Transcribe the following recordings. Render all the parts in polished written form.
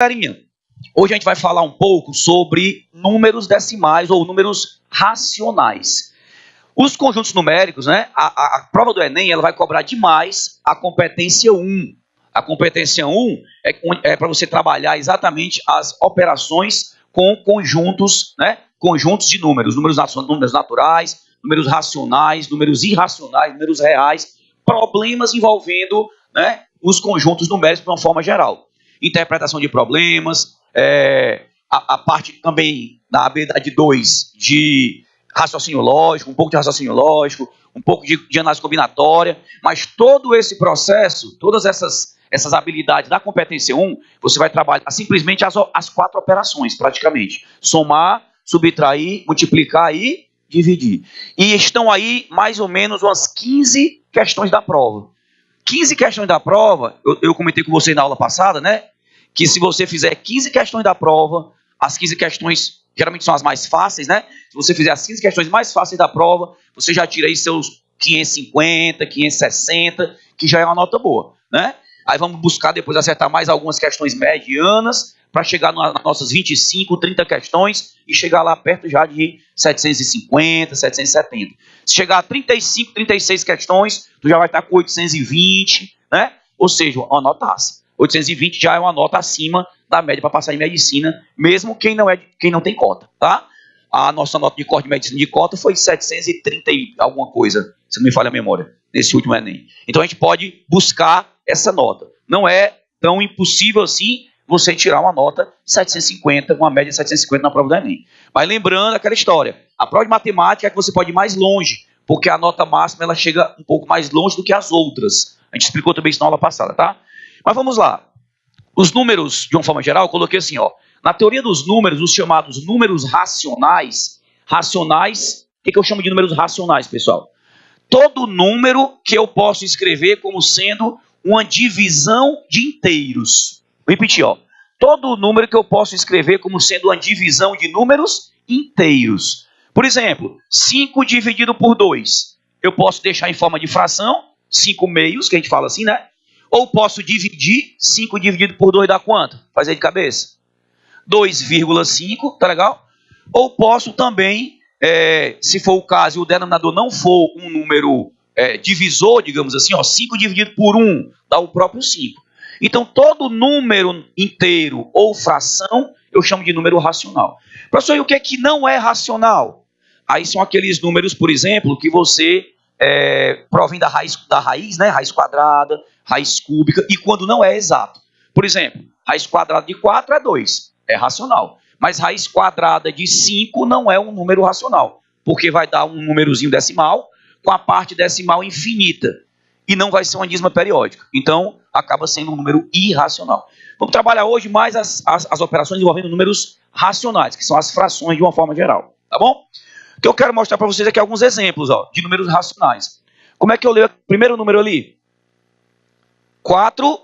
Galerinha, hoje a gente vai falar um pouco sobre números decimais ou números racionais. Os conjuntos numéricos, né? A prova do Enem, ela vai cobrar demais a competência 1. A competência 1 é para você trabalhar exatamente as operações com conjuntos, né? Conjuntos de números, números naturais, números racionais, números irracionais, números reais, problemas envolvendo, né, os conjuntos numéricos de uma forma geral. Interpretação de problemas, a parte também da habilidade 2 de raciocínio lógico, um pouco de raciocínio lógico, um pouco de análise combinatória, mas todo esse processo, todas essas habilidades da competência 1, você vai trabalhar simplesmente as 4 operações, praticamente. Somar, subtrair, multiplicar e dividir. E estão aí mais ou menos umas 15 questões da prova. 15 questões da prova, eu comentei com você na aula passada, né? Que se você fizer 15 questões da prova, as 15 questões geralmente são as mais fáceis, né? Se você fizer as 15 questões mais fáceis da prova, você já tira aí seus 550, 560, que já é uma nota boa, né? Aí vamos buscar depois acertar mais algumas questões medianas, para chegar nas nossas 25, 30 questões e chegar lá perto já de 750, 770. Se chegar a 35, 36 questões, tu já vai estar com 820, né? Ou seja, uma notaça. 820 já é uma nota acima da média para passar em medicina, mesmo quem não tem cota, tá? A nossa nota de corte de medicina de cota foi 730 e alguma coisa, se não me falha a memória, nesse último Enem. Então a gente pode buscar essa nota. Não é tão impossível assim você tirar uma nota 750, uma média de 750 na prova do Enem. Mas lembrando aquela história, a prova de matemática é que você pode ir mais longe, porque a nota máxima ela chega um pouco mais longe do que as outras. A gente explicou também isso na aula passada, tá? Mas vamos lá. Os números, de uma forma geral, eu coloquei assim, ó. Na teoria dos números, os chamados números racionais, o que eu chamo de números racionais, pessoal? Todo número que eu posso escrever como sendo uma divisão de inteiros. Vou repetir, ó. Todo número que eu posso escrever como sendo uma divisão de números inteiros. Por exemplo, 5 dividido por 2. Eu posso deixar em forma de fração, 5 meios, que a gente fala assim, né? Ou posso dividir, 5 dividido por 2 dá quanto? Faz aí de cabeça. 2,5, tá legal? Ou posso também, se for o caso e o denominador não for um número divisor, digamos assim, ó, 5 dividido por 1 dá o próprio 5. Então, todo número inteiro ou fração, eu chamo de número racional. Professor, e o que é que não é racional? Aí são aqueles números, por exemplo, que você provém da raiz, né? Raiz quadrada, raiz cúbica, e quando não é exato. Por exemplo, raiz quadrada de 4 é 2, é racional. Mas raiz quadrada de 5 não é um número racional, porque vai dar um númerozinho decimal com a parte decimal infinita. E não vai ser uma dízima periódica. Então, acaba sendo um número irracional. Vamos trabalhar hoje mais as operações envolvendo números racionais, que são as frações de uma forma geral. Tá bom? O que eu quero mostrar para vocês aqui alguns exemplos, ó, de números racionais. Como é que eu leio o primeiro número ali? 4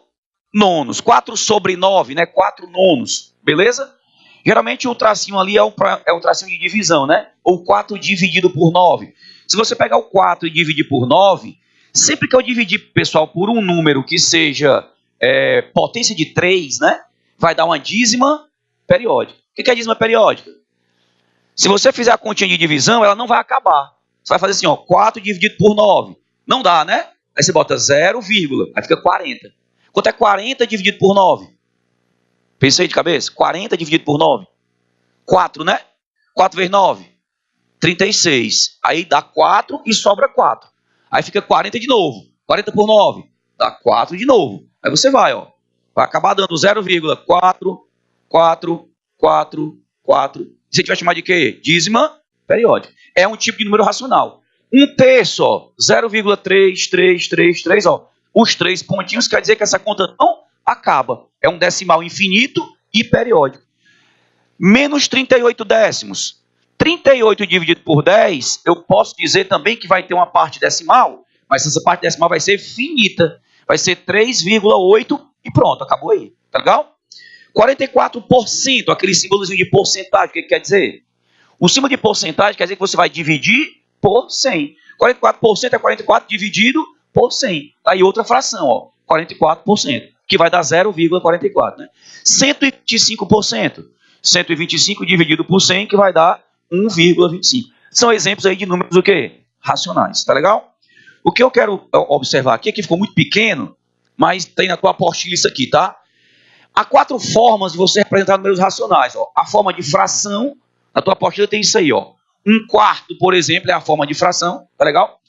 nonos. 4 sobre 9, né? 4 nonos. Beleza? Geralmente o tracinho ali é um tracinho de divisão, né? Ou 4 dividido por 9. Se você pegar o 4 e dividir por 9... Sempre que eu dividir, pessoal, por um número que seja potência de 3, né, vai dar uma dízima periódica. O que é dízima periódica? Se você fizer a continha de divisão, ela não vai acabar. Você vai fazer assim, ó, 4 dividido por 9. Não dá, né? Aí você bota 0, aí fica 40. Quanto é 40 dividido por 9? Pensa aí de cabeça. 40 dividido por 9. 4, né? 4 vezes 9. 36. Aí dá 4 e sobra 4. Aí fica 40 de novo. 40 por 9. Dá 4 de novo. Aí você vai, ó. Vai acabar dando 0,4, 4, 4, 4. Você vai chamar de quê? Dízima periódica. É um tipo de número racional. 1/3, ó. 0,3333, ó. Os 3 pontinhos quer dizer que essa conta não acaba. É um decimal infinito e periódico. Menos 38 décimos. 38 dividido por 10, eu posso dizer também que vai ter uma parte decimal, mas essa parte decimal vai ser finita. Vai ser 3,8 e pronto, acabou aí. Tá legal? 44%, aquele símbolozinho de porcentagem, o que quer dizer? O símbolo de porcentagem quer dizer que você vai dividir por 100. 44% é 44 dividido por 100. Aí outra fração, ó, 44%. que vai dar 0,44. Né? 125%. 125 dividido por 100, que vai dar 1,25. São exemplos aí de números o quê? Racionais. Tá legal? O que eu quero observar aqui, que ficou muito pequeno, mas tem na tua apostila isso aqui, tá? Há 4 formas de você representar números racionais. Ó. A forma de fração, na tua apostila tem isso aí, ó. 1/4, por exemplo, é a forma de fração, tá legal?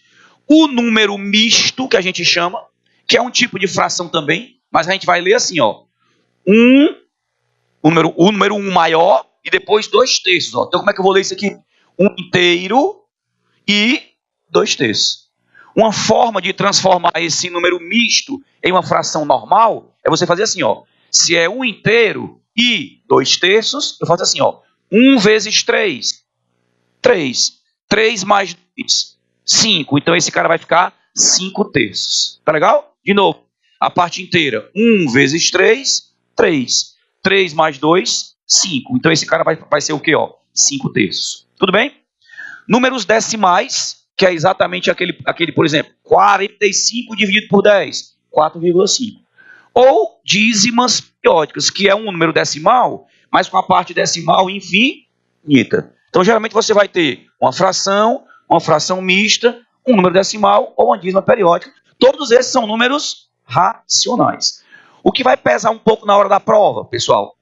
O número misto, que a gente chama, que é um tipo de fração também, mas a gente vai ler assim, ó. O número 1 maior e depois 2/3. Ó. Então, como é que eu vou ler isso aqui? 1 inteiro e 2/3. Uma forma de transformar esse número misto em uma fração normal é você fazer assim, ó. Se é 1 inteiro e 2/3, eu faço assim, ó. 1 vezes 3. 3. 3 mais 2. 5. Então, esse cara vai ficar 5/3. Tá legal? De novo, a parte inteira. 1 vezes 3, 3. 3 mais 2, 5. Então, esse cara vai ser o quê? Ó? 5/3. Tudo bem? Números decimais, que é exatamente aquele, por exemplo, 45 dividido por 10, 4,5. Ou dízimas periódicas, que é um número decimal, mas com a parte decimal infinita. Então, geralmente, você vai ter uma fração mista, um número decimal ou uma dízima periódica. Todos esses são números racionais. O que vai pesar um pouco na hora da prova, pessoal,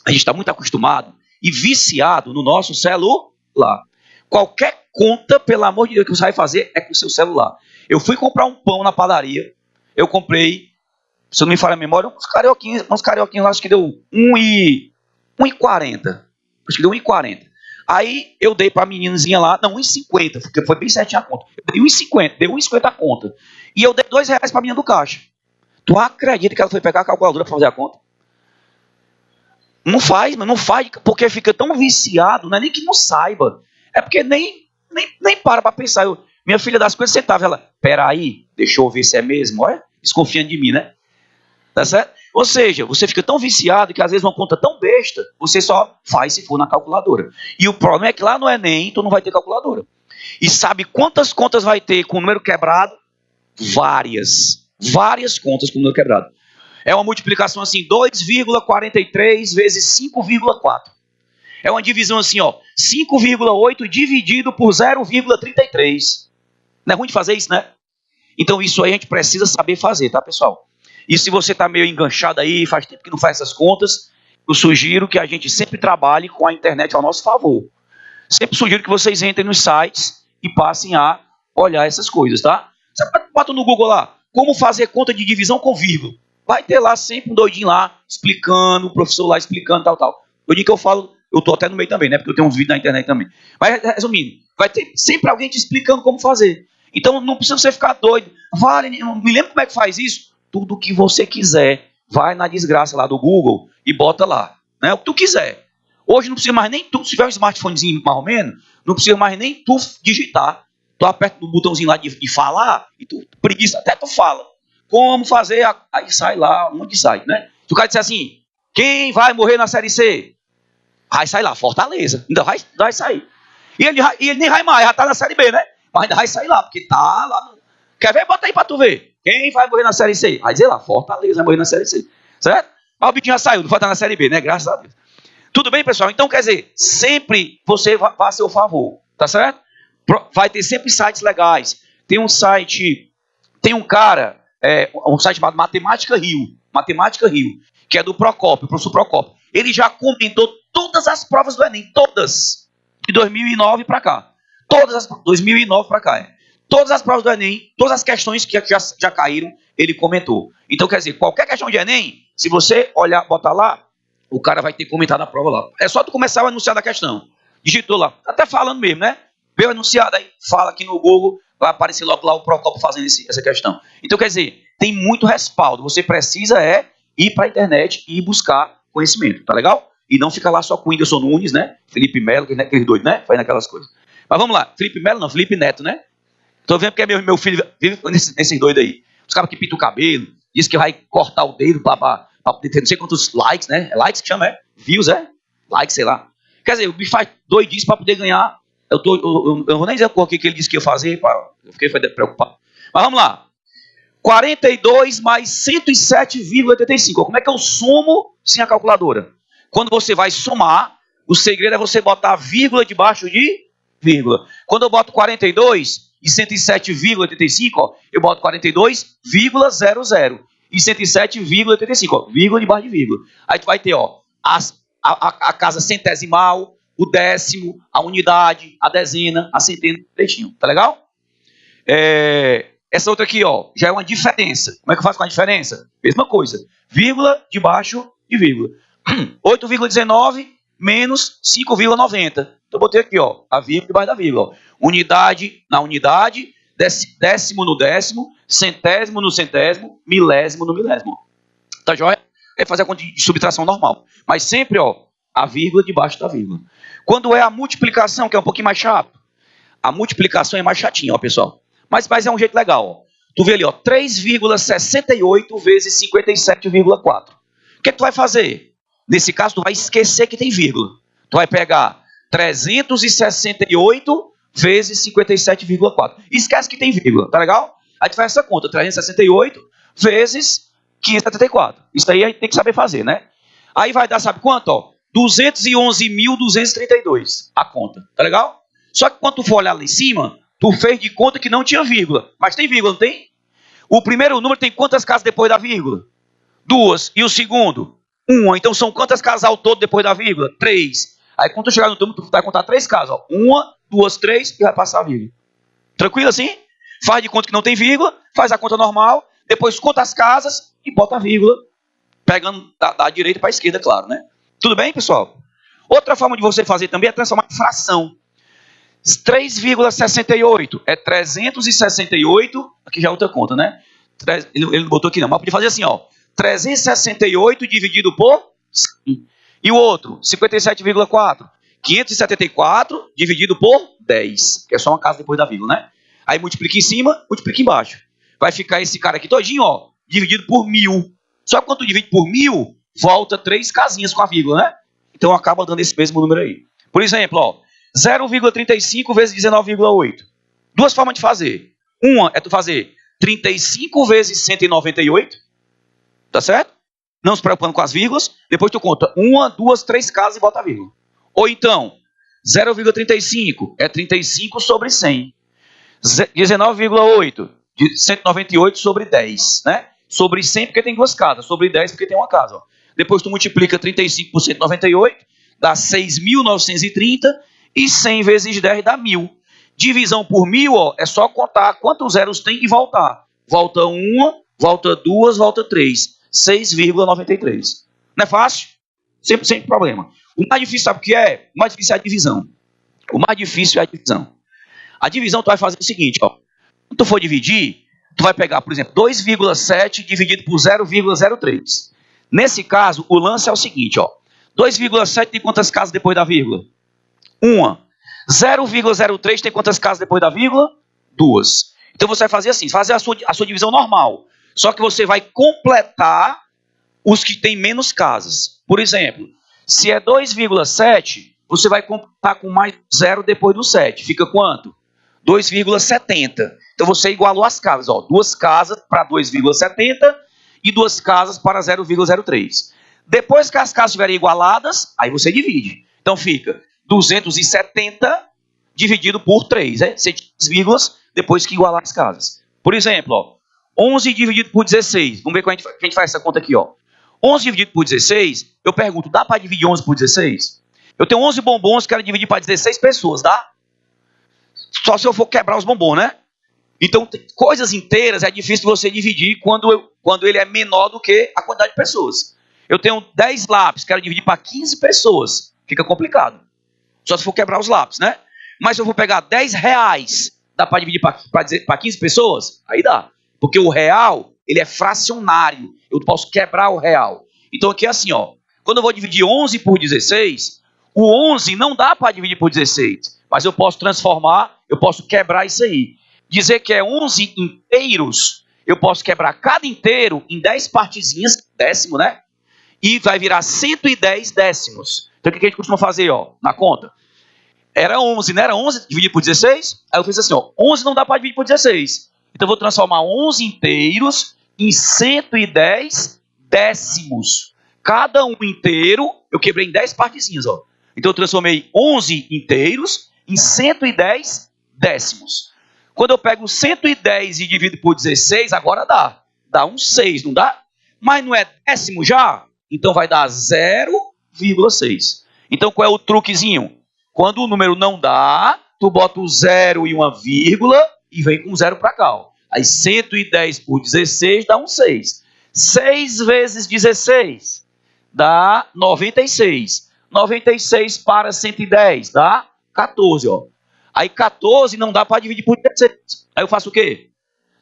a gente está muito acostumado e viciado no nosso celular. Qualquer conta, pelo amor de Deus, que você vai fazer é com o seu celular. Eu fui comprar um pão na padaria, eu comprei, se eu não me falha a memória, uns carioquinhos lá, acho que deu 1,40. Acho que deu 1,40. Aí eu dei para a meninazinha lá, não, 1,50, porque foi bem certinho a conta. Eu dei 1,50, deu 1,50 a conta. E eu dei R$2 para a menina do caixa. Tu acredita que ela foi pegar a calculadora para fazer a conta? Não faz, porque fica tão viciado, não é nem que não saiba. É porque nem para pensar. Minha filha das coisas sentava, ela, peraí, deixa eu ver se é mesmo, olha, desconfiando de mim, né? Tá certo? Ou seja, você fica tão viciado que às vezes uma conta tão besta, você só faz se for na calculadora. E o problema é que lá no Enem, tu não vai ter calculadora. E sabe quantas contas vai ter com o número quebrado? Várias contas com o número quebrado. É uma multiplicação assim, 2,43 vezes 5,4. É uma divisão assim, ó, 5,8 dividido por 0,33. Não é ruim de fazer isso, né? Então isso aí a gente precisa saber fazer, tá, pessoal? E se você está meio enganchado aí, faz tempo que não faz essas contas, eu sugiro que a gente sempre trabalhe com a internet ao nosso favor. Sempre sugiro que vocês entrem nos sites e passem a olhar essas coisas, tá? Você bota no Google lá, como fazer conta de divisão com vírgula. Vai ter lá sempre um doidinho lá, explicando, o professor lá explicando, tal. Doidinho que eu falo, eu tô até no meio também, né? Porque eu tenho uns vídeos na internet também. Mas, resumindo, vai ter sempre alguém te explicando como fazer. Então, não precisa você ficar doido. Vale, eu me lembro como é que faz isso? Tudo que você quiser. Vai na desgraça lá do Google e bota lá. Né? O que tu quiser. Hoje não precisa mais nem tu, se tiver um smartphonezinho mais ou menos, não precisa mais nem tu digitar. Tu aperta o botãozinho lá de falar e tu preguiça, até tu fala. Como fazer? Aí sai lá, onde sai, né? Se o cara disser assim, quem vai morrer na Série C? Aí sai lá, Fortaleza. Ainda vai sair. E ele nem vai mais, já tá na Série B, né? Mas ainda vai sair lá, porque tá lá. Quer ver? Bota aí pra tu ver. Quem vai morrer na Série C? Vai dizer lá, Fortaleza vai morrer na Série C. Certo? Mas o bichinho já saiu, não vai estar na Série B, né? Graças a Deus. Tudo bem, pessoal? Então, quer dizer, sempre você vai a seu favor, tá certo? Vai ter sempre sites legais. Tem um site, um cara, um site chamado Matemática Rio, que é do Procópio, o professor Procópio. Ele já comentou todas as provas do Enem, todas, de 2009 para cá. 2009 para cá, Todas as provas do Enem, todas as questões que já caíram, ele comentou. Então, quer dizer, qualquer questão de Enem, se você olhar, botar lá, o cara vai ter comentado a prova lá. É só tu começar o enunciado da questão. Digitou lá, até falando mesmo, né? Vê o enunciado aí, fala aqui no Google, vai aparecer logo lá o Procópio fazendo essa questão. Então, quer dizer, tem muito respaldo. Você precisa ir para a internet e buscar conhecimento, tá legal? E não ficar lá só com o Whindersson Nunes, né? Felipe Melo, aqueles doidos, né? Fazendo aquelas coisas. Mas vamos lá, Felipe Melo não, Felipe Neto, né? Tô vendo porque meu filho vive nesses doidos aí. Os caras que pintam o cabelo, diz que vai cortar o dedo para ter não sei quantos likes, né? É likes que chama, Views, Likes, sei lá. Quer dizer, o bicho faz doidice para poder ganhar. Eu não vou nem dizer o que ele disse que ia fazer, eu fiquei preocupado. Mas vamos lá. 42 mais 107,85. Como é que eu somo sem a calculadora? Quando você vai somar, o segredo é você botar vírgula debaixo de vírgula. Quando eu boto 42 e 107,85, eu boto 42,00 e 107,85, vírgula debaixo de vírgula. Aí tu vai ter, a casa centesimal, o décimo, a unidade, a dezena, a centena, direitinho. Tá legal? Essa outra aqui, já é uma diferença. Como é que eu faço com a diferença? Mesma coisa. Vírgula debaixo de vírgula. 8,19 menos 5,90. Então eu botei aqui, a vírgula debaixo da vírgula. Unidade na unidade, décimo no décimo, centésimo no centésimo, milésimo no milésimo. Tá joia? É fazer a conta de subtração normal. Mas sempre, a vírgula debaixo da vírgula. Quando é a multiplicação, que é um pouquinho mais chato, a multiplicação é mais chatinha, pessoal. Mas é um jeito legal, Tu vê ali, 3,68 vezes 57,4. O que tu vai fazer? Nesse caso, tu vai esquecer que tem vírgula. Tu vai pegar 368 vezes 57,4. Esquece que tem vírgula, tá legal? Aí tu faz essa conta, 368 vezes 574. Isso aí a gente tem que saber fazer, né? Aí vai dar, sabe quanto? 211.232 a conta, tá legal? Só que quando tu for olhar lá em cima, tu fez de conta que não tinha vírgula. Mas tem vírgula, não tem? O primeiro número tem quantas casas depois da vírgula? 2. E o segundo? 1. Então são quantas casas ao todo depois da vírgula? 3. Aí quando tu chegar no túmulo, tu vai contar 3 casas. 1, 2, 3 e vai passar a vírgula. Tranquilo assim? Faz de conta que não tem vírgula, faz a conta normal, depois conta as casas e bota a vírgula, pegando da direita para a esquerda, claro, né? Tudo bem, pessoal? Outra forma de você fazer também é transformar em fração. 3,68 é 368, aqui já é outra conta, né? Ele não botou aqui não, mas podia fazer assim, 368 dividido por 100. E o outro, 57,4. 574 dividido por 10, que é só uma casa depois da vírgula, né? Aí multiplica em cima, multiplica embaixo. Vai ficar esse cara aqui todinho, dividido por 1000. Só que quando tu divide por 1000, volta 3 casinhas com a vírgula, né? Então acaba dando esse mesmo número aí. Por exemplo, 0,35 vezes 19,8. Duas formas de fazer. Uma é tu fazer 35 vezes 198, tá certo? Não se preocupando com as vírgulas. Depois tu conta 1, 2, 3 casas e bota a vírgula. Ou então, 0,35 é 35 sobre 100. 19,8 de 198 sobre 10, né? Sobre 100 porque tem 2 casas, sobre 10 porque tem uma casa. Depois tu multiplica 35 por 198, dá 6.930 e 100 vezes 10 dá 1000. Divisão por 1000, é só contar quantos zeros tem e voltar. Volta 1, volta 2, volta 3. 6,93. Não é fácil? Sem problema. O mais difícil, sabe o que é? O mais difícil é a divisão. O mais difícil é a divisão. A divisão tu vai fazer o seguinte, quando tu for dividir, tu vai pegar, por exemplo, 2,7 dividido por 0,03. Nesse caso, o lance é o seguinte, 2,7 tem quantas casas depois da vírgula? 1. 0,03 tem quantas casas depois da vírgula? 2. Então você vai fazer assim, fazer a sua divisão normal. Só que você vai completar os que têm menos casas. Por exemplo, se é 2,7, você vai completar com mais 0 depois do 7. Fica quanto? 2,70. Então você igualou as casas. 2 casas para 2,70 e 2 casas para 0,03. Depois que as casas estiverem igualadas, aí você divide. Então fica 270 dividido por 3. 7 vírgulas depois que igualar as casas. Por exemplo, 11 dividido por 16. Vamos ver como a gente faz essa conta aqui. 11 dividido por 16, eu pergunto, dá para dividir 11 por 16? Eu tenho 11 bombons, quero dividir para 16 pessoas, dá? Só se eu for quebrar os bombons, né? Então, coisas inteiras é difícil você dividir quando ele é menor do que a quantidade de pessoas. Eu tenho 10 lápis, quero dividir para 15 pessoas. Fica complicado. Só se for quebrar os lápis, né? Mas se eu for pegar 10 reais, dá para dividir para 15 pessoas? Aí dá. Porque o real, ele é fracionário. Eu posso quebrar o real. Então aqui é assim, quando eu vou dividir 11 por 16, o 11 não dá para dividir por 16. Mas eu posso transformar, eu posso quebrar isso aí. Dizer que é 11 inteiros, eu posso quebrar cada inteiro em 10 partezinhas, décimo, né? E vai virar 110 décimos. Então o que a gente costuma fazer, na conta? Era 11, não era 11 dividido por 16? Aí eu fiz assim, 11 não dá para dividir por 16. Então eu vou transformar 11 inteiros em 110 décimos. Cada um inteiro, eu quebrei em 10 partezinhas, ó. Então eu transformei 11 inteiros em 110 décimos. Quando eu pego 110 e divido por 16, agora dá. Dá um 6, não dá? Mas não é décimo já? Então vai dar 0,6. Então qual é o truquezinho? Quando o número não dá, tu bota o 0 e uma vírgula e vem com 0 para cá. Ó. Aí 110 por 16 dá um 6. 6 vezes 16 dá 96. 96 para 110 dá 14. Ó. Aí 14 não dá para dividir por 16. Aí eu faço o quê?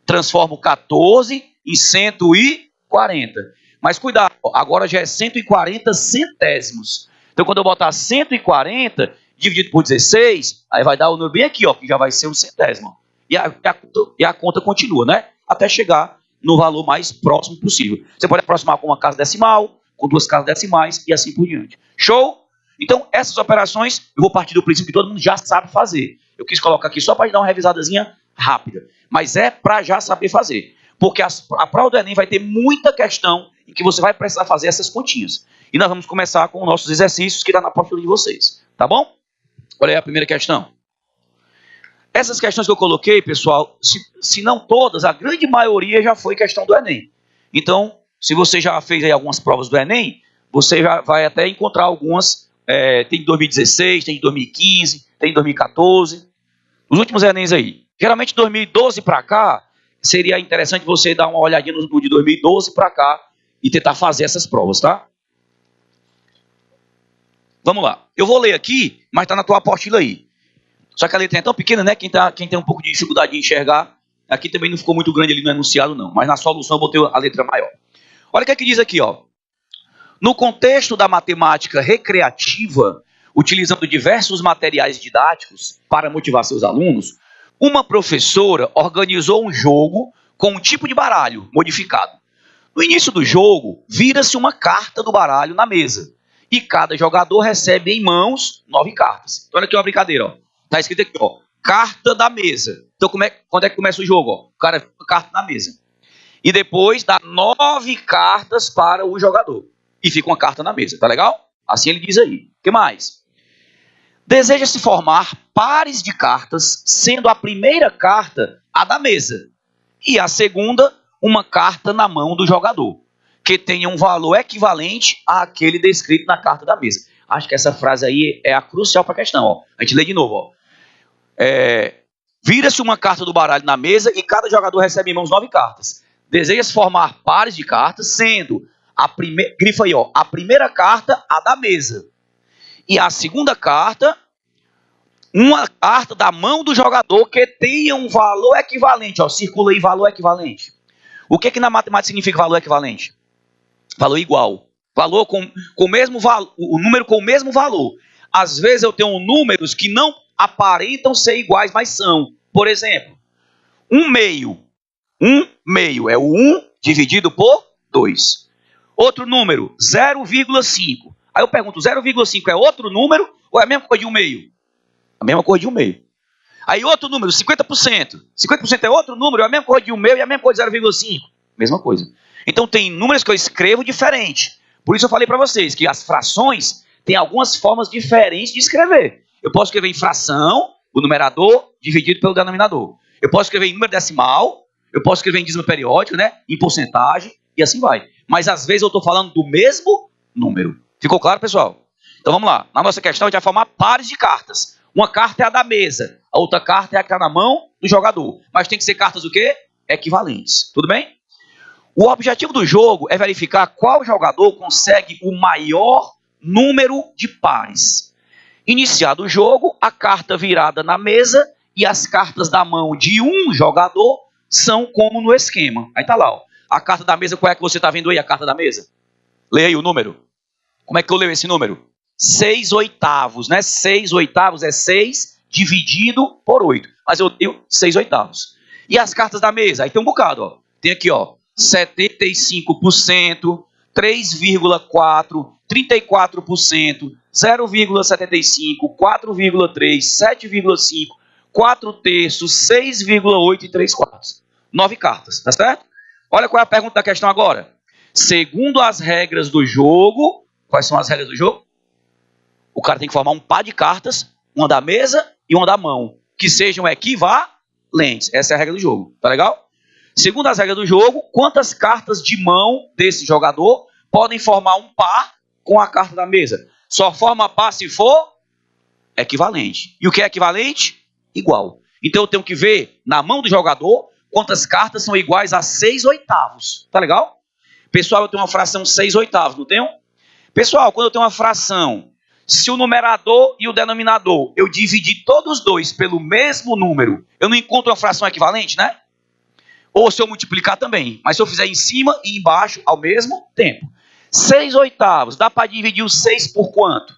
Transformo 14 em 140. Mas cuidado, agora já é 140 centésimos. Então quando eu botar 140 dividido por 16, aí vai dar o número bem aqui, ó, que já vai ser um centésimo. E a conta continua, né? Até chegar no valor mais próximo possível. Você pode aproximar com uma casa decimal, com duas casas decimais e assim por diante. Show? Então, essas operações, eu vou partir do princípio que todo mundo já sabe fazer. Eu quis colocar aqui só para dar uma revisadazinha rápida. Mas é para já saber fazer. Porque a prova do Enem vai ter muita questão em que você vai precisar fazer essas continhas. E nós vamos começar com os nossos exercícios que está na apostila de vocês. Tá bom? Olha aí a primeira questão. Essas questões que eu coloquei, pessoal, se não todas, a grande maioria já foi questão do Enem. Então, se você já fez aí algumas provas do Enem, você já vai até encontrar algumas. Tem de 2016, tem de 2015, tem de 2014. Os últimos Enems aí. Geralmente, de 2012 para cá, seria interessante você dar uma olhadinha no de 2012 para cá e tentar fazer essas provas, tá? Vamos lá. Eu vou ler aqui, mas está na tua apostila aí. Só que a letra é tão pequena, né? Quem tem um pouco de dificuldade de enxergar, aqui também não ficou muito grande ali no enunciado, não. Mas na solução eu botei a letra maior. Olha o que é que diz aqui, ó. No contexto da matemática recreativa, utilizando diversos materiais didáticos para motivar seus alunos, uma professora organizou um jogo com um tipo de baralho modificado. No início do jogo, vira-se uma carta do baralho na mesa. E cada jogador recebe em mãos 9 cartas. Então, olha aqui uma brincadeira, ó. Tá escrito aqui, ó, carta da mesa. Então, quando é que começa o jogo? Ó? O cara fica carta na mesa. E depois dá 9 cartas para o jogador. E fica uma carta na mesa, tá legal? Assim ele diz aí. O que mais? Deseja-se formar pares de cartas, sendo a primeira carta a da mesa. E a segunda, uma carta na mão do jogador, que tenha um valor equivalente àquele descrito na carta da mesa. Acho que essa frase aí é a crucial para a questão. Ó. A gente lê de novo. Ó. Vira-se uma carta do baralho na mesa e cada jogador recebe em mãos 9 cartas. Deseja-se formar pares de cartas, sendo grifa aí, ó, a primeira carta a da mesa. E a segunda carta, uma carta da mão do jogador que tenha um valor equivalente. Ó, circula aí valor equivalente. O que na matemática significa valor equivalente? Valor igual. Valor com o mesmo valor, o número com o mesmo valor. Às vezes eu tenho números que não aparentam ser iguais, mas são. Por exemplo, 1/2. 1/2 é o 1 dividido por 2. Outro número, 0,5. Aí eu pergunto, 0,5 é outro número ou é a mesma coisa de 1/2? A mesma coisa de 1/2. Aí outro número, 50%. 50% é outro número, é a mesma coisa de 1/2 e a mesma coisa de 0,5. Mesma coisa. Então tem números que eu escrevo diferente. Por isso eu falei para vocês que as frações têm algumas formas diferentes de escrever. Eu posso escrever em fração, o numerador dividido pelo denominador. Eu posso escrever em número decimal, eu posso escrever em dízimo periódico, né? Em porcentagem, e assim vai. Mas às vezes eu estou falando do mesmo número. Ficou claro, pessoal? Então vamos lá. Na nossa questão a gente vai formar pares de cartas. Uma carta é a da mesa, a outra carta é a que está na mão do jogador. Mas tem que ser cartas o quê? Equivalentes. Tudo bem? O objetivo do jogo é verificar qual jogador consegue o maior número de pares. Iniciado o jogo, a carta virada na mesa e as cartas da mão de um jogador são como no esquema. Aí tá lá, ó. A carta da mesa, qual é que você está vendo aí? A carta da mesa? Leia aí o número. Como é que eu leio esse número? 6/8, né? 6/8 é 6 dividido por 8. Mas eu tenho 6/8. E as cartas da mesa? Aí tem um bocado, ó. Tem aqui, ó. 75%, 3,4%, 34%, 0,75%, 4,3%, 7,5%, 4/3, 6,8 e 3/4. 9 cartas, tá certo? Olha qual é a pergunta da questão agora. Segundo as regras do jogo, quais são as regras do jogo? O cara tem que formar um par de cartas, uma da mesa e uma da mão, que sejam equivalentes. Essa é a regra do jogo, tá legal? Segundo as regras do jogo, quantas cartas de mão desse jogador podem formar um par com a carta da mesa? Só forma par se for equivalente. E o que é equivalente? Igual. Então eu tenho que ver na mão do jogador quantas cartas são iguais a 6/8. Tá legal? Pessoal, eu tenho uma fração 6/8, não tenho? Pessoal, quando eu tenho uma fração, se o numerador e o denominador eu dividir todos os dois pelo mesmo número, eu não encontro uma fração equivalente, né? Ou se eu multiplicar também. Mas se eu fizer em cima e embaixo ao mesmo tempo. 6/8, dá para dividir o 6 por quanto?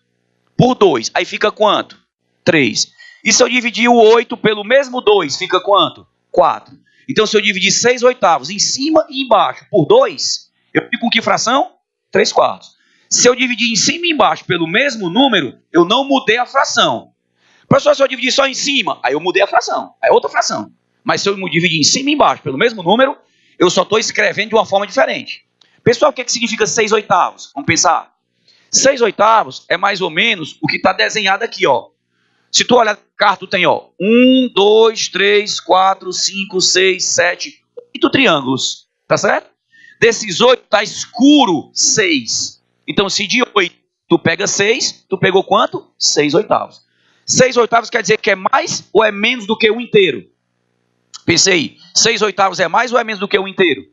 Por 2. Aí fica quanto? 3. E se eu dividir o 8 pelo mesmo 2, fica quanto? 4. Então se eu dividir 6/8 em cima e embaixo por 2, eu fico com que fração? 3/4. Se eu dividir em cima e embaixo pelo mesmo número, eu não mudei a fração. Professor, se eu dividir só em cima, aí eu mudei a fração. Aí é outra fração. Mas se eu dividir em cima e embaixo pelo mesmo número, eu só estou escrevendo de uma forma diferente. Pessoal, o que significa 6/8? Vamos pensar. 6/8 é mais ou menos o que está desenhado aqui, ó. Se tu olhar a carta, tu tem, ó, 1, 2, 3, 4, 5, 6, 7, 8 triângulos, tá certo? Desses 8 tá escuro 6. Então, se de 8 tu pega 6, tu pegou quanto? 6/8. 6/8 quer dizer que é mais ou é menos do que 1 inteiro? Pensei, 6/8 é mais ou é menos do que 1 inteiro?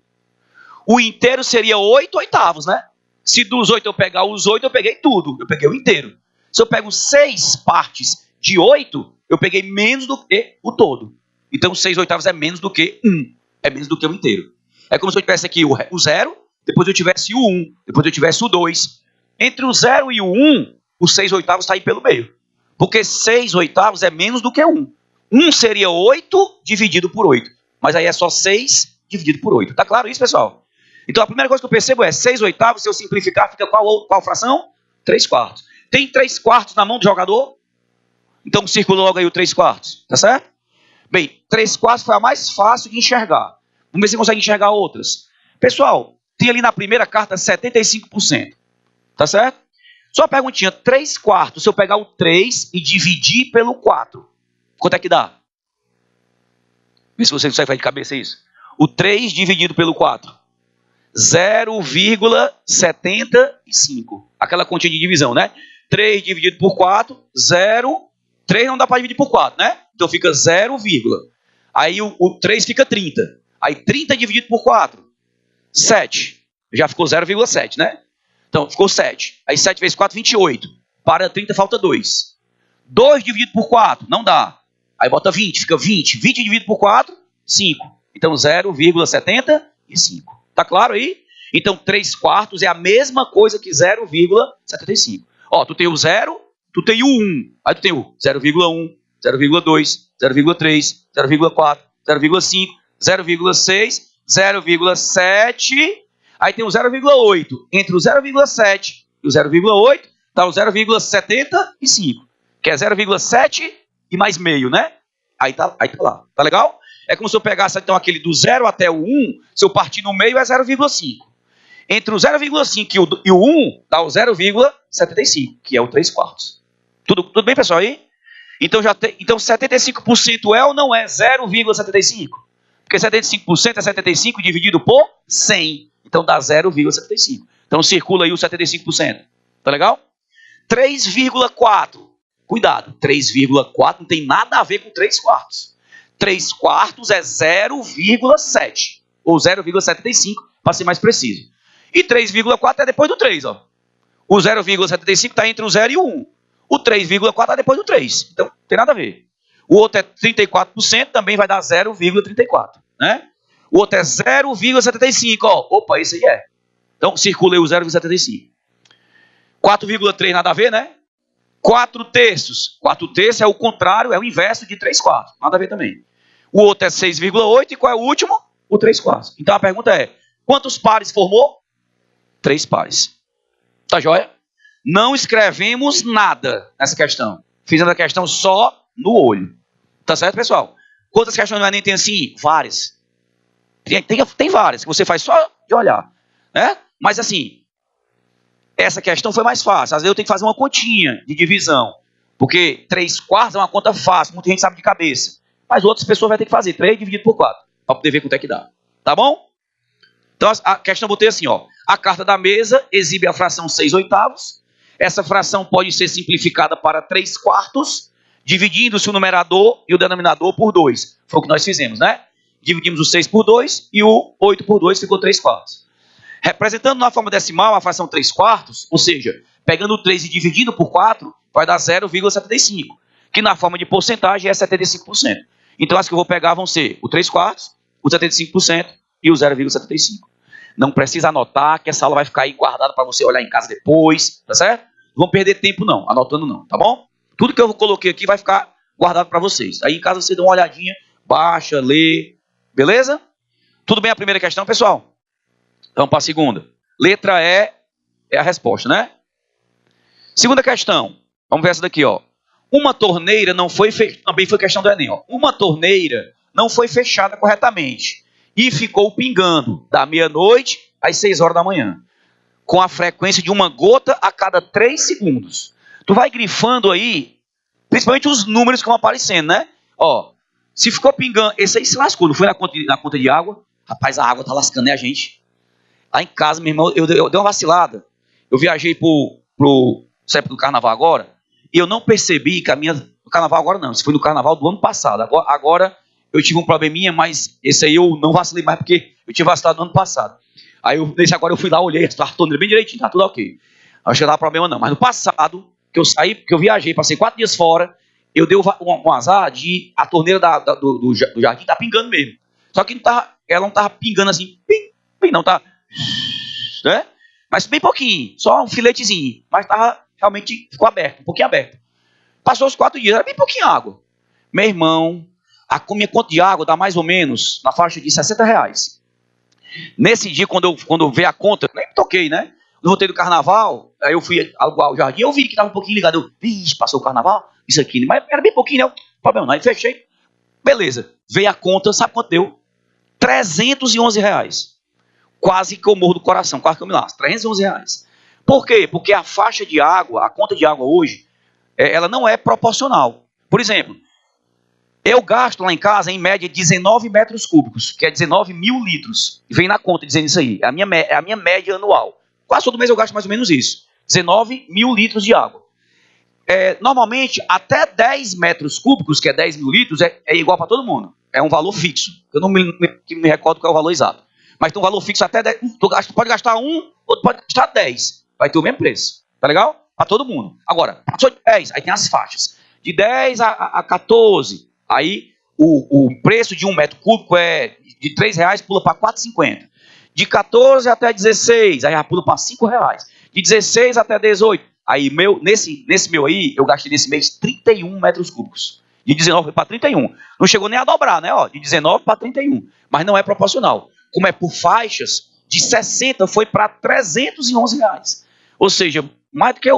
O inteiro seria 8/8, né? Se dos 8 eu pegar os 8, eu peguei tudo. Eu peguei o inteiro. Se eu pego 6 partes de 8, eu peguei menos do que o todo. Então 6/8 é menos do que 1. É menos do que o inteiro. É como se eu tivesse aqui o 0, depois eu tivesse o 1, depois eu tivesse o 2. Entre o 0 e o 1, o 6/8 está aí pelo meio. Porque 6/8 é menos do que 1. 1 seria 8 dividido por 8. Mas aí é só 6 dividido por 8. Tá claro isso, pessoal? Então a primeira coisa que eu percebo é 6/8, se eu simplificar, fica qual fração? 3/4. Tem 3/4 na mão do jogador? Então circula logo aí o 3/4, tá certo? Bem, 3/4 foi a mais fácil de enxergar. Vamos ver se você consegue enxergar outras. Pessoal, tem ali na primeira carta 75%, tá certo? Só uma perguntinha, 3/4, se eu pegar o 3 e dividir pelo 4, quanto é que dá? Vê se você consegue fazer de cabeça isso. O 3 dividido pelo 4. 0,75. Aquela continha de divisão, né? 3 dividido por 4, 0. 3 não dá para dividir por 4, né? Então fica 0, aí o 3 fica 30. Aí 30 dividido por 4, 7. Já ficou 0,7, né? Então ficou 7. Aí 7 vezes 4, 28. Para 30 falta 2. 2 dividido por 4, não dá. Aí bota 20, fica 20. 20 dividido por 4, 5. Então 0,75. Tá claro aí? Então 3/4 é a mesma coisa que 0,75. Ó, tu tem o 0, tu tem o 1. Aí tu tem o 0,1, 0,2, 0,3, 0,4, 0,5, 0,6, 0,7. Aí tem o 0,8. Entre o 0,7 e o 0,8 está o 0,75. Que é 0,7 e mais meio, né? Aí tá lá. Tá legal? É como se eu pegasse então aquele do 0 até o 1, se eu partir no meio é 0,5. Entre o 0,5 e o 1, dá o 0,75, que é o 3/4. Tudo bem, pessoal, aí? Então, então 75% é ou não é 0,75? Porque 75% é 75 dividido por 100. Então dá 0,75. Então circula aí o 75%. Tá legal? 3,4. Cuidado, 3,4 não tem nada a ver com 3/4. 3/4 é 0,7. Ou 0,75, para ser mais preciso. E 3,4 é depois do 3, ó. O 0,75 está entre o 0 e o 1. O 3,4 é depois do 3. Então, não tem nada a ver. O outro é 34%, também vai dar 0,34. Né? O outro é 0,75, ó. Opa, esse aí é. Então, circulei o 0,75. 4,3 nada a ver, né? 4/3. 4/3 é o contrário, é o inverso de 3/4. Nada a ver também. O outro é 6,8 e qual é o último? O 3/4. Então a pergunta é, quantos pares formou? 3 pares. Tá joia? Não escrevemos nada nessa questão. Fizemos a questão só no olho. Tá certo, pessoal? Quantas questões do Enem tem assim? Várias. Tem várias que você faz só de olhar, né? Mas assim, essa questão foi mais fácil. Às vezes eu tenho que fazer uma continha de divisão, porque 3/4 é uma conta fácil, muita gente sabe de cabeça. Mas outras pessoas vão ter que fazer 3 dividido por 4, para poder ver quanto é que dá. Tá bom? Então a questão eu botei assim, ó. A carta da mesa exibe a fração 6/8. Essa fração pode ser simplificada para 3/4, dividindo-se o numerador e o denominador por 2. Foi o que nós fizemos, né? Dividimos o 6 por 2 e o 8 por 2 ficou 3/4. Representando na forma decimal a fração 3/4, ou seja, pegando o 3 e dividindo por 4, vai dar 0,75, que na forma de porcentagem é 75%. Então as que eu vou pegar vão ser o 3/4, o 75% e o 0,75. Não precisa anotar, que essa aula vai ficar aí guardada para você olhar em casa depois, tá certo? Não vão perder tempo não, anotando não, tá bom? Tudo que eu coloquei aqui vai ficar guardado para vocês. Aí em casa você dá uma olhadinha, baixa, lê, beleza? Tudo bem a primeira questão, pessoal? Vamos para a segunda. Letra E é a resposta, né? Segunda questão. Vamos ver essa daqui, ó. Uma torneira não foi fechada. Também foi questão do Enem, ó. Uma torneira não foi fechada corretamente e ficou pingando da meia-noite às 6 horas da manhã, com a frequência de uma gota a cada 3 segundos. Tu vai grifando aí, principalmente os números que vão aparecendo, né? Ó, se ficou pingando, esse aí se lascou, não foi na conta de água? Rapaz, a água tá lascando, né, a gente? Lá em casa, meu irmão, eu dei uma vacilada. Eu viajei pro CEP do carnaval agora, e eu não percebi que no carnaval agora não, isso foi no carnaval do ano passado. Agora eu tive um probleminha, mas esse aí eu não vacilei mais, porque eu tinha vacilado no ano passado. Aí nesse agora eu fui lá, olhei, a torneira bem direitinho, tá tudo ok. Acho que não dá problema não. Mas no passado, que eu saí, porque eu viajei, passei 4 dias fora, eu dei um azar de a torneira do jardim tá pingando mesmo. Só que ela não tava pingando assim, ping, ping, não tá, né? Mas bem pouquinho, só um filetezinho, mas realmente ficou aberto, um pouquinho aberto. Passou os 4 dias, era bem pouquinho água. Meu irmão, a minha conta de água dá mais ou menos na faixa de R$60. Nesse dia, quando eu vi a conta, nem me toquei, né? No voltei do carnaval, aí eu fui alugar o jardim, eu vi que tava um pouquinho ligado. Eu, vixe, passou o carnaval, isso aqui, mas era bem pouquinho, né? Problema não, aí fechei. Beleza, veio a conta, sabe quanto deu? R$311. Quase que eu morro do coração, quase que eu me lasco. R$311. Por quê? Porque a faixa de água, a conta de água hoje, ela não é proporcional. Por exemplo, eu gasto lá em casa, em média, 19 metros cúbicos, que é 19 mil litros. Vem na conta dizendo isso aí. É a minha média anual. Quase todo mês eu gasto mais ou menos isso. 19 mil litros de água. Normalmente, até 10 metros cúbicos, que é 10 mil litros, é igual para todo mundo. É um valor fixo. Eu não me recordo qual é o valor exato. Mas tem um valor fixo até 10. Tu pode gastar 1, outro pode gastar 10. Vai ter o mesmo preço. Tá legal? Para todo mundo. Agora, passou de 10, aí tem as faixas. De 10 a 14. Aí o preço de 1 metro cúbico é de R$3, pula para R$4,50. De 14 até 16, aí já pula para R$5. De 16 até 18, aí nesse meu aí, eu gastei nesse mês 31 metros cúbicos. De 19 para 31. Não chegou nem a dobrar, né? Ó, de 19 para 31. Mas não é proporcional. Como é por faixas, de 60 foi para R$311. Ou seja, mais do que,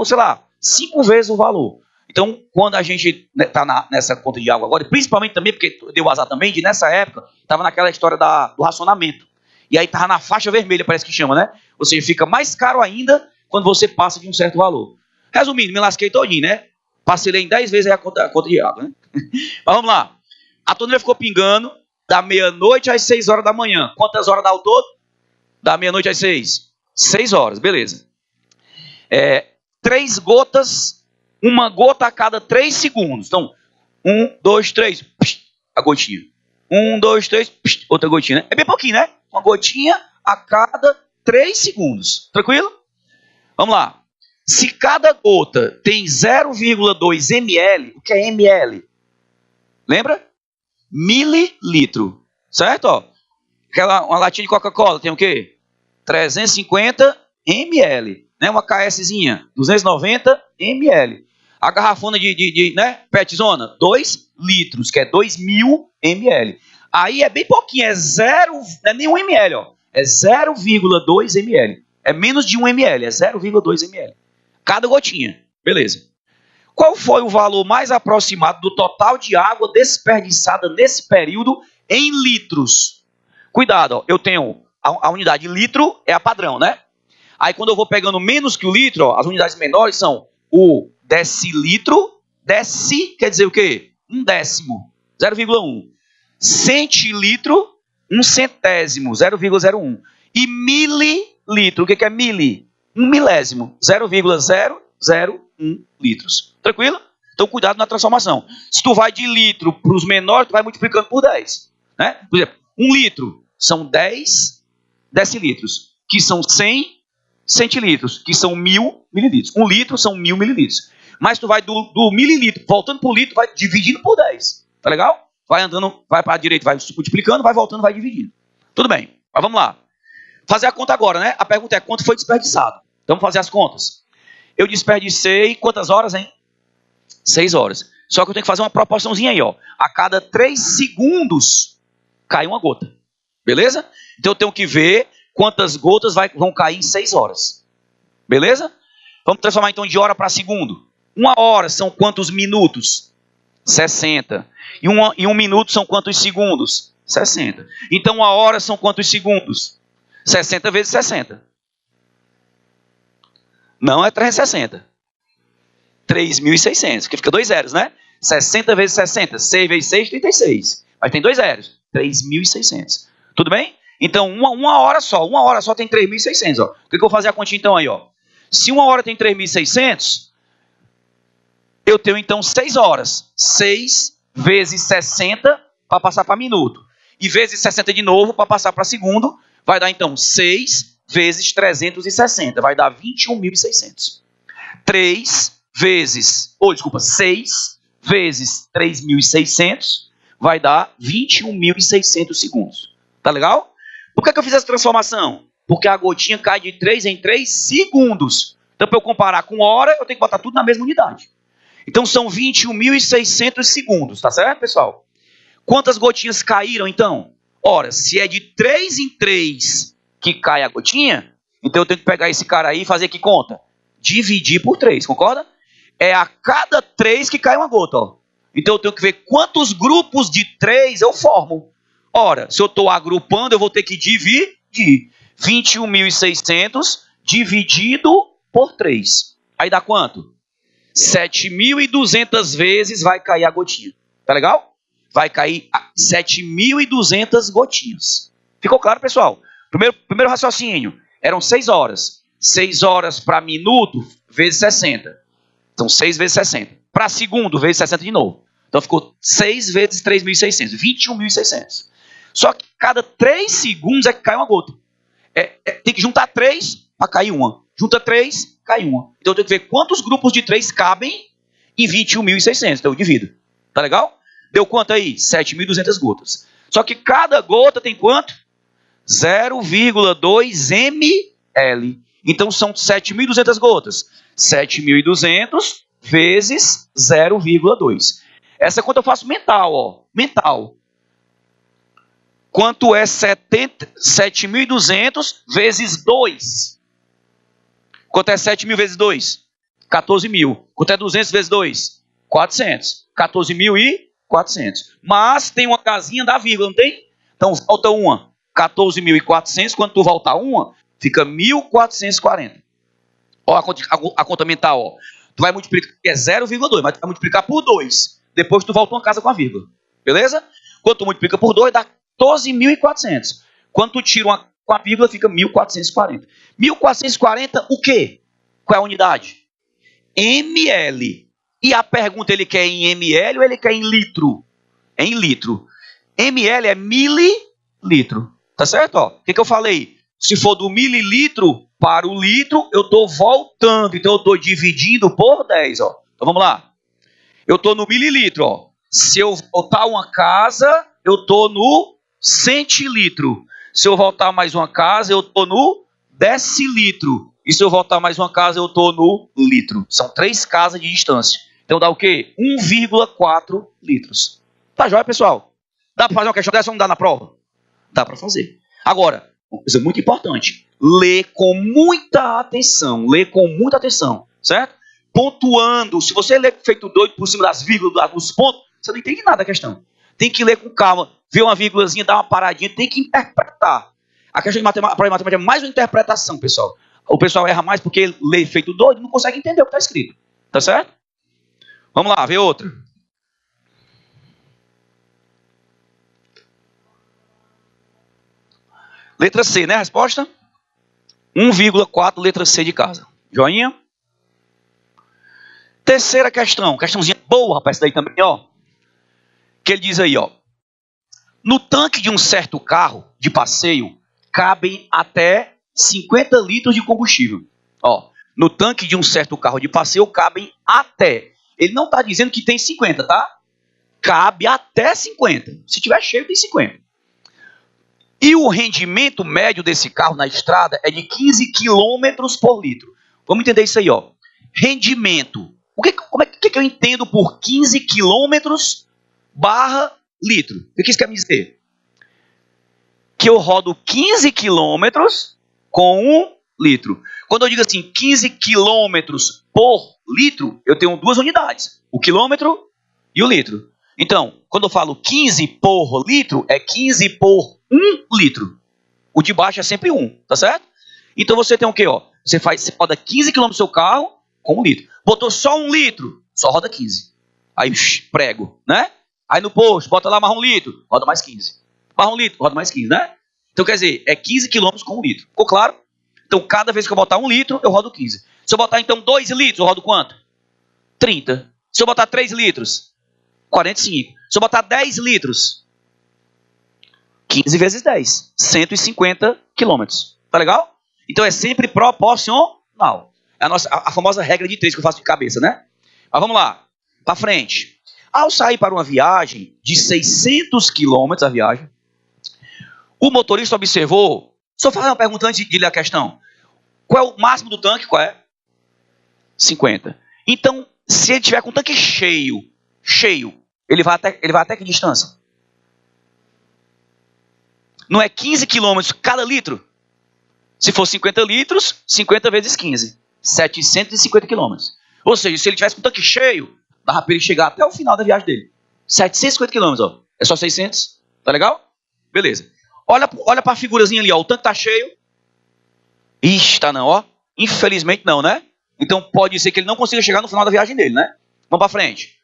5 vezes o valor. Então, quando a gente está nessa conta de água agora, e principalmente também, porque deu azar também, de nessa época, estava naquela história do racionamento. E aí estava na faixa vermelha, parece que chama, né? Ou seja, fica mais caro ainda quando você passa de um certo valor. Resumindo, me lasquei todinho, né? Parcelei em 10 vezes a conta de água, né? Mas vamos lá. A torneira ficou pingando da meia-noite às 6 horas da manhã. Quantas horas dá o todo? Da meia-noite às 6. 6 horas, beleza. 3 gotas, uma gota a cada 3 segundos. Então, 1, 2, 3, a gotinha. 1, 2, 3, outra gotinha, né? É bem pouquinho, né? Uma gotinha a cada 3 segundos. Tranquilo? Vamos lá. Se cada gota tem 0,2 ml, o que é ml? Lembra? Mililitro. Certo? Ó, uma latinha de Coca-Cola tem o quê? 350 ml. Né? Uma KSzinha, 290 ml. A garrafona de Petzona, 2 litros, que é 2.000 ml. Aí é bem pouquinho, não é nem 1 ml, ó. É 0,2 ml. É menos de 1 ml, é 0,2 ml. Cada gotinha, beleza. Qual foi o valor mais aproximado do total de água desperdiçada nesse período em litros? Cuidado, ó, eu tenho a unidade litro, é a padrão, né? Aí quando eu vou pegando menos que o litro, ó, as unidades menores são o decilitro, quer dizer o quê? 1/10, 0,1. Centilitro, 1/100, 0,01. E mililitro, o que é mili? 1/1000, 0,001 litros. Tranquilo? Então cuidado na transformação. Se tu vai de litro para os menores, tu vai multiplicando por 10. Né? Por exemplo, 1 litro são 10 decilitros, que são 100 centilitros, que são 1000 mililitros. 1 litro são 1000 mililitros. Mas tu vai do mililitro, voltando para o litro, vai dividindo por 10. Tá legal? Vai andando, vai para a direita, vai multiplicando, vai voltando, vai dividindo. Tudo bem, mas vamos lá. Fazer a conta agora, né? A pergunta é quanto foi desperdiçado. Então vamos fazer as contas. Eu desperdicei quantas horas, hein? 6 horas. Só que eu tenho que fazer uma proporçãozinha aí, ó. A cada 3 segundos cai uma gota. Beleza? Então eu tenho que ver quantas gotas vão cair em 6 horas. Beleza? Vamos transformar então de hora para segundo. 1 hora são quantos minutos? 60. E um minuto são quantos segundos? 60. Então 1 hora são quantos segundos? 60 vezes 60. Não é 360. 3.600, porque fica 2 zeros, né? 60 vezes 60, 6 vezes 6, 36. Mas tem 2 zeros, 3.600. Tudo bem? Então, uma hora só tem 3.600. Ó. O que eu vou fazer a continha então aí? Ó? Se 1 hora tem 3.600, eu tenho então 6 horas. 6 vezes 60 para passar para minuto. E vezes 60 de novo para passar para segundo. Vai dar então 6 vezes 360. Vai dar 21.600. 6 vezes 3.600 vai dar 21.600 segundos. Tá legal? Por que eu fiz essa transformação? Porque a gotinha cai de 3 em 3 segundos. Então, para eu comparar com hora, eu tenho que botar tudo na mesma unidade. Então, são 21.600 segundos. Tá certo, pessoal? Quantas gotinhas caíram, então? Ora, se é de 3 em 3 que cai a gotinha, então eu tenho que pegar esse cara aí e fazer que conta? Dividir por 3, concorda? É a cada 3 que cai uma gota, ó. Então eu tenho que ver quantos grupos de 3 eu formo. Ora, se eu estou agrupando, eu vou ter que dividir. 21.600 dividido por 3. Aí dá quanto? 7.200 vezes vai cair a gotinha. Tá legal? Vai cair 7.200 gotinhas. Ficou claro, pessoal? Primeiro raciocínio. Eram 6 horas. 6 horas para minuto vezes 60. Então 6 vezes 60. Para segundo vezes 60 de novo. Então ficou 6 vezes 3.600. 21.600. Só que cada 3 segundos é que cai uma gota. Tem que juntar 3 para cair uma. Junta 3, cai uma. Então eu tenho que ver quantos grupos de 3 cabem em 21.600. Então eu divido. Tá legal? Deu quanto aí? 7.200 gotas. Só que cada gota tem quanto? 0,2 ml. Então são 7.200 gotas. 7.200 vezes 0,2. Essa conta eu faço mental, ó. Mental. Quanto é 7.200 vezes 2? Quanto é 7.000 vezes 2? 14.000. Quanto é 200 vezes 2? 400. 14.400. Mas tem uma casinha da vírgula, não tem? Então volta uma. 14.400. Quando tu voltar uma, fica 1.440. Ó a conta mental, ó. Tu vai multiplicar, que é 0,2, mas tu vai multiplicar por 2. Depois tu volta uma casa com a vírgula. Beleza? Quando tu multiplica por 2, dá 14.400. Quando tu tira com a vírgula, fica 1.440. 1.440, o quê? Qual é a unidade? ml. E a pergunta, ele quer em ml ou ele quer em litro? É em litro. ml é mililitro. Tá certo? Ó, o que eu falei? Se for do mililitro para o litro, eu estou voltando. Então eu estou dividindo por 10. Ó. Então vamos lá. Eu estou no mililitro. Ó. Se eu voltar uma casa, eu estou no centilitro. Se eu voltar mais uma casa, eu estou no decilitro. E se eu voltar mais uma casa, eu estou no litro. São 3 casas de distância. Então dá o quê? 1,4 litros. Tá joia, pessoal? Dá para fazer uma questão dessa ou não dá na prova? Dá para fazer. Agora, uma coisa muito importante. Lê com muita atenção. Lê com muita atenção. Certo? Pontuando. Se você lê feito doido por cima das vírgulas, dos pontos, você não entende nada da questão. Tem que ler com calma, ver uma vírgulazinha, dar uma paradinha, tem que interpretar. A questão de matemática é mais uma interpretação, pessoal. O pessoal erra mais porque lê feito doido e não consegue entender o que está escrito. Tá certo? Vamos lá, ver outra. Letra C, né? A resposta? 1,4 letra C de casa. Joinha? Terceira questão. Questãozinha boa, rapaz. Essa daí também, ó. Que ele diz aí, ó. No tanque de um certo carro de passeio, cabem até 50 litros de combustível. Ó. No tanque de um certo carro de passeio, cabem até. Ele não está dizendo que tem 50, tá? Cabe até 50. Se tiver cheio, tem 50. E o rendimento médio desse carro na estrada é de 15 km por litro. Vamos entender isso aí, ó. Rendimento. Como é que eu entendo por 15 km barra litro? O que isso quer me dizer? Que eu rodo 15 km com 1 litro. Quando eu digo assim, 15 km por litro, eu tenho duas unidades. O quilômetro e o litro. Então, quando eu falo 15 por litro, é 15 por 1 litro. O de baixo é sempre 1, tá certo? Então você tem o quê? Ó? Você roda 15 km no seu carro com 1 litro. Botou só 1 litro, só roda 15. Aí prego, né? Aí no posto, bota lá mais 1 litro, roda mais 15. Mais 1 litro, roda mais 15, né? Então quer dizer, é 15 km com 1 litro. Ficou claro? Então cada vez que eu botar 1 litro, eu rodo 15. Se eu botar então 2 litros, eu rodo quanto? 30. Se eu botar 3 litros, 45. Se eu botar 10 litros, 15 vezes 10, 150 quilômetros. Tá legal? Então é sempre proporcional. É a famosa regra de 3 que eu faço de cabeça, né? Mas vamos lá, para frente. Ao sair para uma viagem de 600 quilômetros, a viagem, o motorista observou... Só fazer uma pergunta antes de ler a questão. Qual é o máximo do tanque? Qual é? 50. Então, se ele tiver com o tanque cheio, ele vai até que distância? Não é 15 quilômetros cada litro? Se for 50 litros, 50 vezes 15. 750 quilômetros. Ou seja, se ele tivesse com o tanque cheio, dava para ele chegar até o final da viagem dele. 750 quilômetros, ó. É só 600. Tá legal? Beleza. Olha para a figurazinha ali, ó. O tanque tá cheio. Ixi, tá não, ó. Infelizmente não, né? Então pode ser que ele não consiga chegar no final da viagem dele, né? Vamos para frente.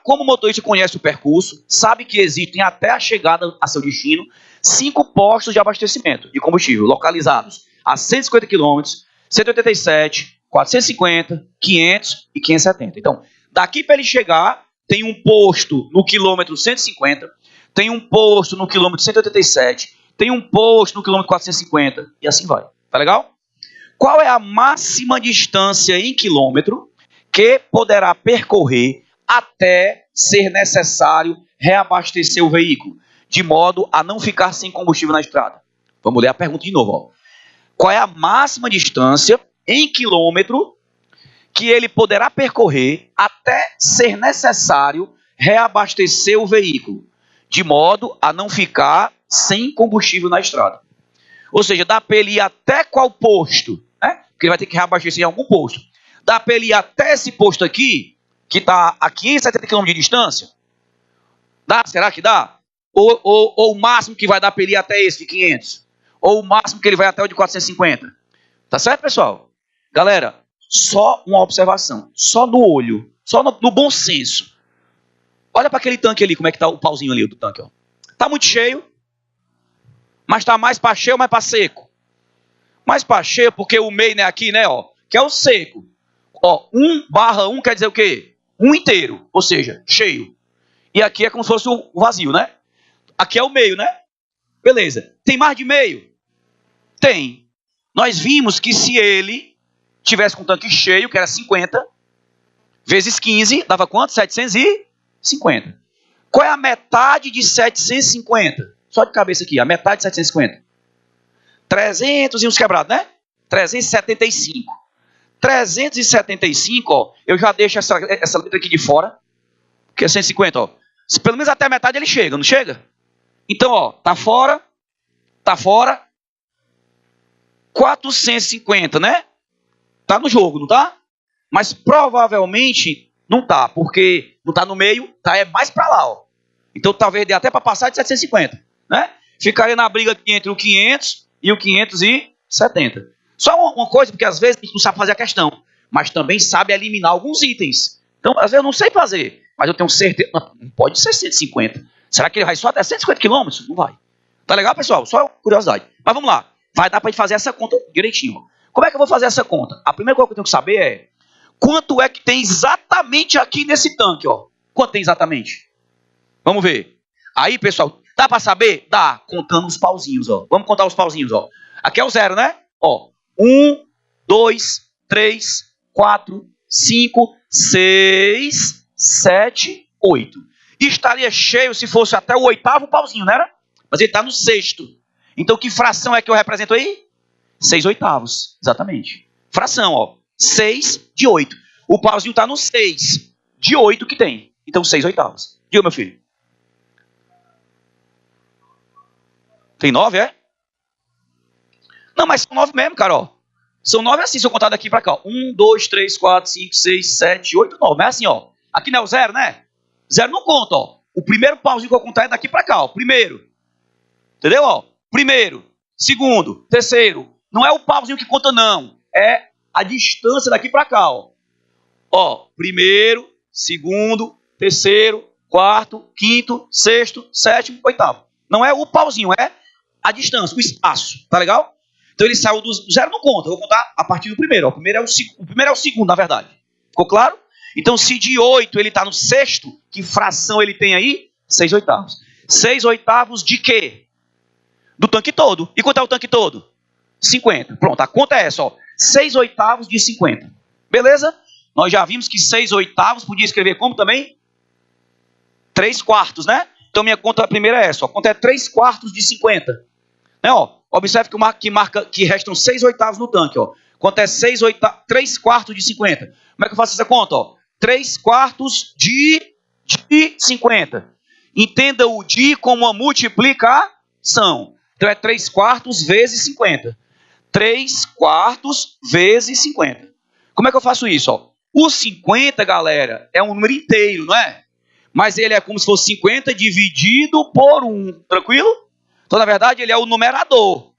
Como o motorista conhece o percurso, sabe que existem até a chegada a seu destino 5 postos de abastecimento de combustível localizados a 150 km, 187, 450, 500 e 570. Então, daqui para ele chegar, tem um posto no quilômetro 150, tem um posto no quilômetro 187, tem um posto no quilômetro 450 e assim vai. Tá legal? Qual é a máxima distância em quilômetro que poderá percorrer até ser necessário reabastecer o veículo, de modo a não ficar sem combustível na estrada? Vamos ler a pergunta de novo. Ó. Qual é a máxima distância em quilômetro que ele poderá percorrer até ser necessário reabastecer o veículo, de modo a não ficar sem combustível na estrada? Ou seja, dá para ele ir até qual posto? Né? Porque ele vai ter que reabastecer em algum posto. Dá para ele ir até esse posto aqui, que está a 570 km de distância? Dá? Será que dá? Ou o máximo que vai dar para ele ir até esse de 500? Ou o máximo que ele vai até o de 450? Tá certo, pessoal? Galera, só uma observação. Só no olho. Só no bom senso. Olha para aquele tanque ali, como é que tá o pauzinho ali do tanque. Ó. Tá muito cheio, mas está mais para cheio ou mais para seco? Mais para cheio, porque o meio, né, aqui, né, ó, que é o seco. Ó, 1/1 quer dizer o quê? 1 inteiro, ou seja, cheio. E aqui é como se fosse o vazio, né? Aqui é o meio, né? Beleza. Tem mais de meio? Tem. Nós vimos que se ele tivesse com o tanque cheio, que era 50, vezes 15, dava quanto? 750. Qual é a metade de 750? Só de cabeça aqui, a metade de 750. 300 e uns quebrados, né? 375. 375, ó, eu já deixo essa letra aqui de fora, que é 150, ó. Se pelo menos até a metade ele chega, não chega? Então, ó, tá fora. 450, né? Tá no jogo, não tá? Mas provavelmente não tá, porque não tá no meio, tá é mais pra lá, ó. Então talvez dê até para passar de 750, né? Ficaria na briga aqui entre o 500 e o 570. Só uma coisa, porque às vezes a gente não sabe fazer a questão, mas também sabe eliminar alguns itens. Então, às vezes eu não sei fazer, mas eu tenho certeza, não pode ser 150. Será que ele vai só até 150 quilômetros? Não vai. Tá legal, pessoal? Só curiosidade. Mas vamos lá. Vai dar para gente fazer essa conta direitinho. Como é que eu vou fazer essa conta? A primeira coisa que eu tenho que saber é quanto é que tem exatamente aqui nesse tanque, ó. Quanto tem exatamente? Vamos ver. Aí, pessoal, dá para saber? Dá, contando os pauzinhos, ó. Vamos contar os pauzinhos, ó. Aqui é o zero, né? Ó, 1, 2, 3, 4, 5, 6, 7, 8. Estaria cheio se fosse até o 8º pauzinho, não era? Mas ele está no 6º. Então, que fração é que eu represento aí? 6/8. Exatamente. Fração, ó. 6 de 8. O pauzinho está no 6 de 8 que tem. Então, 6/8. Diga, meu filho. Tem 9, é? Não, mas são 9 mesmo, cara, ó. São 9 assim, se eu contar daqui para cá. 1, 2, 3, 4, 5, 6, 7, 8, 9. Não é assim, ó. Aqui não é o 0, né? 0 não conta, ó. O primeiro pauzinho que eu contar é daqui para cá, ó. Primeiro. Entendeu, ó? Primeiro. Segundo. Terceiro. Não é o pauzinho que conta, não. É a distância daqui para cá, ó. Ó. Primeiro, segundo, terceiro, quarto, quinto, sexto, sétimo, 8º. Não é o pauzinho, é a distância, o espaço. Tá legal? Então ele saiu do 0, não conta. Eu vou contar a partir do primeiro. Ó. O primeiro é o segundo, na verdade. Ficou claro? Então, se de 8 ele está no 6º, que fração ele tem aí? 6/8. 6/8 de quê? Do tanque todo. E quanto é o tanque todo? 50. Pronto, a conta é essa, ó. 6/8 de 50. Beleza? Nós já vimos que 6/8 podia escrever como também? 3/4, né? Então, minha conta primeira é essa, ó. A conta é 3/4 de 50. Né, ó? Observe que restam 6/8 no tanque, ó. Quanto é 3/4 de 50? Como é que eu faço essa conta, ó? 3/4 de 50. Entenda o de como uma multiplicação. Então é 3/4 vezes 50. 3/4 vezes 50. Como é que eu faço isso, ó? O 50, galera, é um número inteiro, não é? Mas ele é como se fosse 50 dividido por 1. Tranquilo? Então, na verdade, ele é o numerador.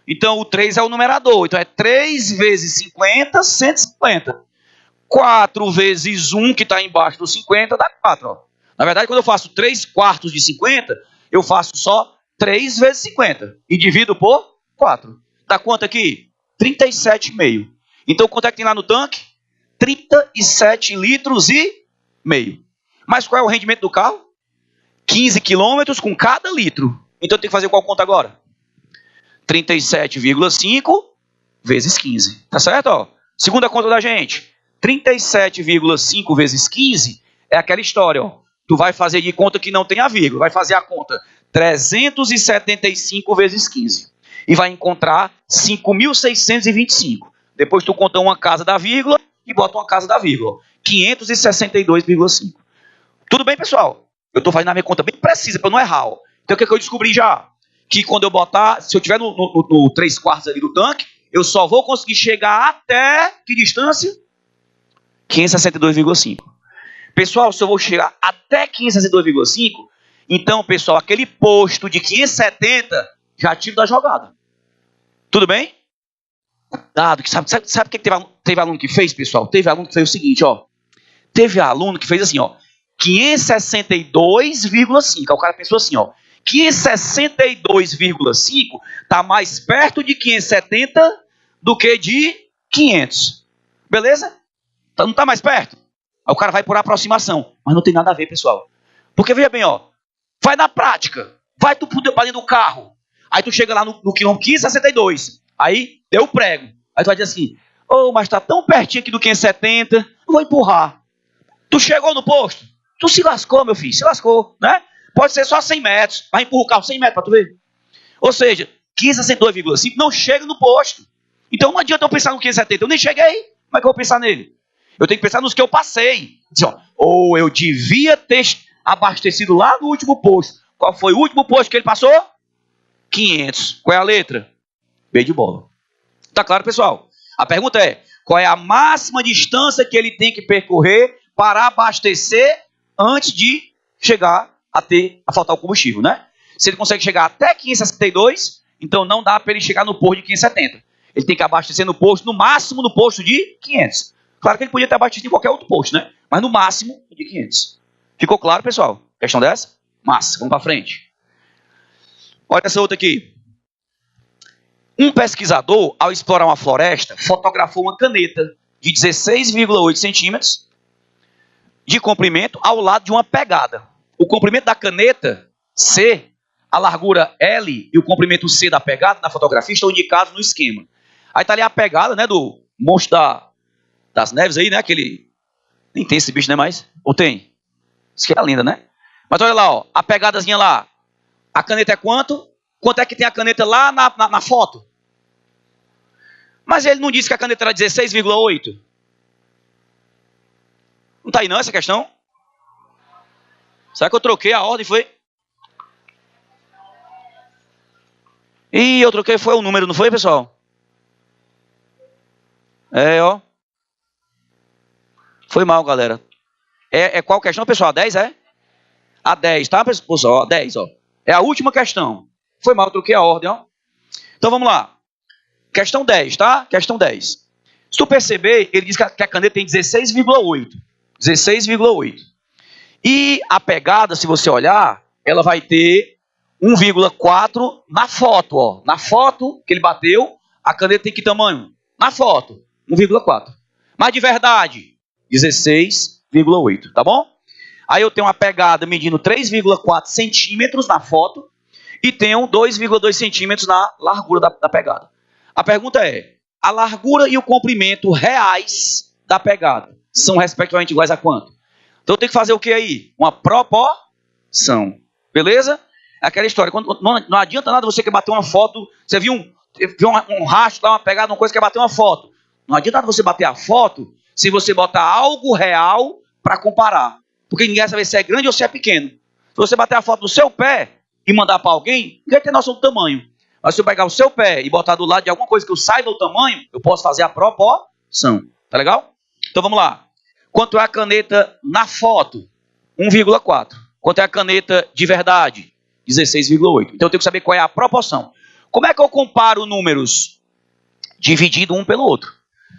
Então, o 3 é o numerador. Então, é 3 vezes 50, 150. 4 vezes 1, que está embaixo do 50, dá 4. Ó. Na verdade, quando eu faço 3/4 de 50, eu faço só 3 vezes 50. E divido por 4. Dá quanto aqui? 37,5. Então, quanto é que tem lá no tanque? 37 litros e meio. Mas qual é o rendimento do carro? 15 quilômetros com cada litro. Então, eu tenho que fazer qual conta agora? 37,5 vezes 15. Tá certo? Ó? Segunda conta da gente. 37,5 vezes 15 é aquela história, ó. Tu vai fazer de conta que não tem a vírgula. Vai fazer a conta 375 vezes 15. E vai encontrar 5.625. Depois tu conta uma casa da vírgula e bota uma casa da vírgula. 562,5. Tudo bem, pessoal? Eu estou fazendo a minha conta bem precisa para não errar. Ó. Então o que eu descobri já? Que quando eu botar, se eu estiver no 3/4 ali do tanque, eu só vou conseguir chegar até que distância? 562,5. Pessoal, se eu vou chegar até 562,5, então, pessoal, aquele posto de 570 já tiro da jogada. Tudo bem? Cuidado, sabe o que teve aluno que fez, pessoal? Teve aluno que fez o seguinte, ó. Teve aluno que fez assim, ó. 562,5. O cara pensou assim, ó. 562,5 está mais perto de 570 do que de 500. Beleza? Então, não está mais perto? Aí o cara vai por aproximação. Mas não tem nada a ver, pessoal. Porque, veja bem, ó. Vai na prática. Vai tu para dentro do carro. Aí tu chega lá no quilômetro 562. Aí eu prego. Aí tu vai dizer assim, mas está tão pertinho aqui do 570, eu vou empurrar. Tu chegou no posto? Tu se lascou, meu filho. Se lascou, né? Pode ser só 100 metros. Vai empurrar o carro 100 metros para tu ver. Ou seja, 562,5 não chega no posto. Então não adianta eu pensar no 570. Eu nem cheguei. Como é que eu vou pensar nele? Eu tenho que pensar nos que eu passei. Ou eu devia ter abastecido lá no último posto. Qual foi o último posto que ele passou? 500. Qual é a letra? B de bola. Tá claro, pessoal? A pergunta é, qual é a máxima distância que ele tem que percorrer para abastecer antes de chegar a faltar o combustível, né? Se ele consegue chegar até 562, então não dá para ele chegar no posto de 570. Ele tem que abastecer no posto, no máximo no posto de 500. Claro que ele podia ter abastecido em qualquer outro posto, né? Mas no máximo de 500. Ficou claro, pessoal? Questão dessa? Massa. Vamos para frente. Olha essa outra aqui. Um pesquisador, ao explorar uma floresta, fotografou uma caneta de 16,8 centímetros de comprimento ao lado de uma pegada. O comprimento da caneta C, a largura L e o comprimento C da pegada na fotografia estão indicados no esquema. Aí tá ali a pegada, né, do monstro das neves aí, né, aquele... Nem tem esse bicho, né, mais? Ou tem? Isso que é linda, né? Mas olha lá, ó, a pegadazinha lá. A caneta é quanto? Quanto é que tem a caneta lá na foto? Mas ele não disse que a caneta era 16,8? Não está aí não essa questão? Será que eu troquei a ordem, foi? Ih, eu troquei, foi o número, não foi, pessoal? É, ó. Foi mal, galera. É qual questão, pessoal? A 10, é? A 10, tá, pessoal? A 10, ó. É a última questão. Foi mal, eu troquei a ordem, ó. Então vamos lá. Questão 10, tá? Questão 10. Se tu perceber, ele diz que a caneta tem 16,8. 16,8. E a pegada, se você olhar, ela vai ter 1,4 na foto, ó. Na foto que ele bateu, a caneta tem que tamanho? Na foto, 1,4. Mas de verdade, 16,8, tá bom? Aí eu tenho uma pegada medindo 3,4 centímetros na foto e tenho 2,2 centímetros na largura da pegada. A pergunta é, a largura e o comprimento reais da pegada são respectivamente iguais a quanto? Então eu tenho que fazer o que aí? Uma proporção. Beleza? Aquela história. Não adianta nada você quer bater uma foto, você viu um rastro, uma pegada, uma coisa, quer bater uma foto. Não adianta nada você bater a foto se você botar algo real para comparar. Porque ninguém vai saber se é grande ou se é pequeno. Se você bater a foto do seu pé e mandar para alguém, ninguém vai ter noção do tamanho. Mas se eu pegar o seu pé e botar do lado de alguma coisa que eu saiba o tamanho, eu posso fazer a proporção. Tá legal? Então vamos lá. Quanto é a caneta na foto? 1,4. Quanto é a caneta de verdade? 16,8. Então eu tenho que saber qual é a proporção. Como é que eu comparo números? Dividindo um pelo outro.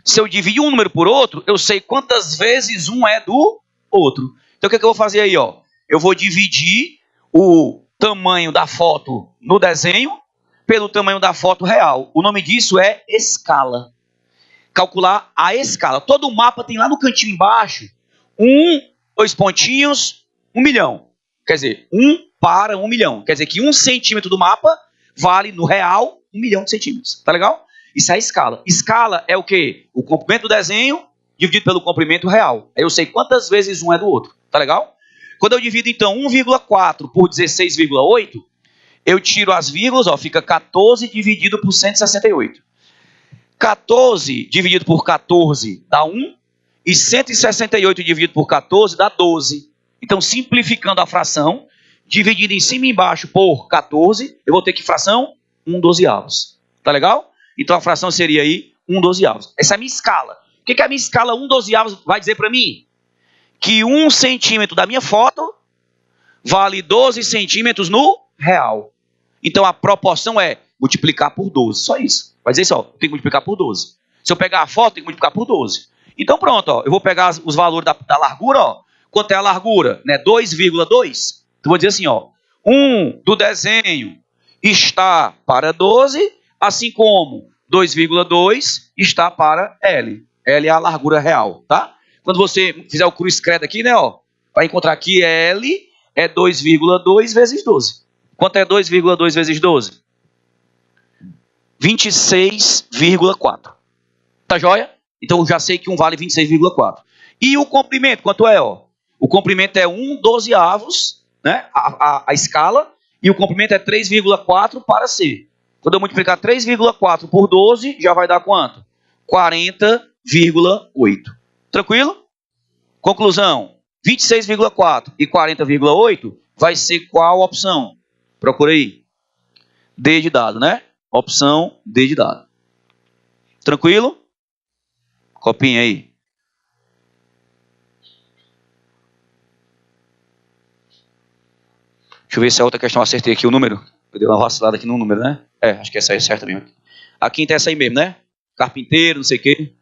Se eu dividir um número por outro, eu sei quantas vezes um é do outro. Então o que é que eu vou fazer aí? Ó? Eu vou dividir o tamanho da foto no desenho pelo tamanho da foto real. O nome disso é escala. Calcular a escala. Todo mapa tem lá no cantinho embaixo 2 pontinhos, 1 milhão. Quer dizer, 1 para 1 milhão. Quer dizer que 1 centímetro do mapa vale no real 1 milhão de centímetros. Tá legal? Isso é a escala. Escala é o quê? O comprimento do desenho dividido pelo comprimento real. Aí eu sei quantas vezes um é do outro. Tá legal? Quando eu divido então 1,4 por 16,8, eu tiro as vírgulas, ó, fica 14 dividido por 168. 14 dividido por 14 dá 1, e 168 dividido por 14 dá 12. Então, simplificando a fração, dividido em cima e embaixo por 14, eu vou ter que fração 1/12. Tá legal? Então, a fração seria aí 1/12. Essa é a minha escala. O que a minha escala 1/12 vai dizer para mim? Que 1 centímetro da minha foto vale 12 centímetros no real. Então, a proporção é multiplicar por 12. Só isso. Vai dizer só, tem que multiplicar por 12. Se eu pegar a foto, tem que multiplicar por 12. Então, pronto, ó, eu vou pegar os valores da largura, ó. Quanto é a largura? Né? 2,2. Então, vou dizer assim, ó. 1 do desenho está para 12, assim como 2,2 está para L. L é a largura real, tá? Quando você fizer o cruz credo aqui, né, ó, vai encontrar aqui L é 2,2 vezes 12. Quanto é 2,2 vezes 12? 26,4. Tá joia? Então eu já sei que um vale 26,4. E o comprimento, quanto é? Ó? O comprimento é 1/12, né? A escala. E o comprimento é 3,4 para C. Quando eu multiplicar 3,4 por 12, já vai dar quanto? 40,8. Tranquilo? Conclusão. 26,4 e 40,8 vai ser qual opção? Procura aí. D de dado, né? Opção D de dado. Tranquilo? Copinha aí. Deixa eu ver se a outra questão eu acertei aqui o número. Eu dei uma vacilada aqui no número, né? Acho que essa aí é certa mesmo. A quinta é essa aí mesmo, né? Carpinteiro, não sei o quê.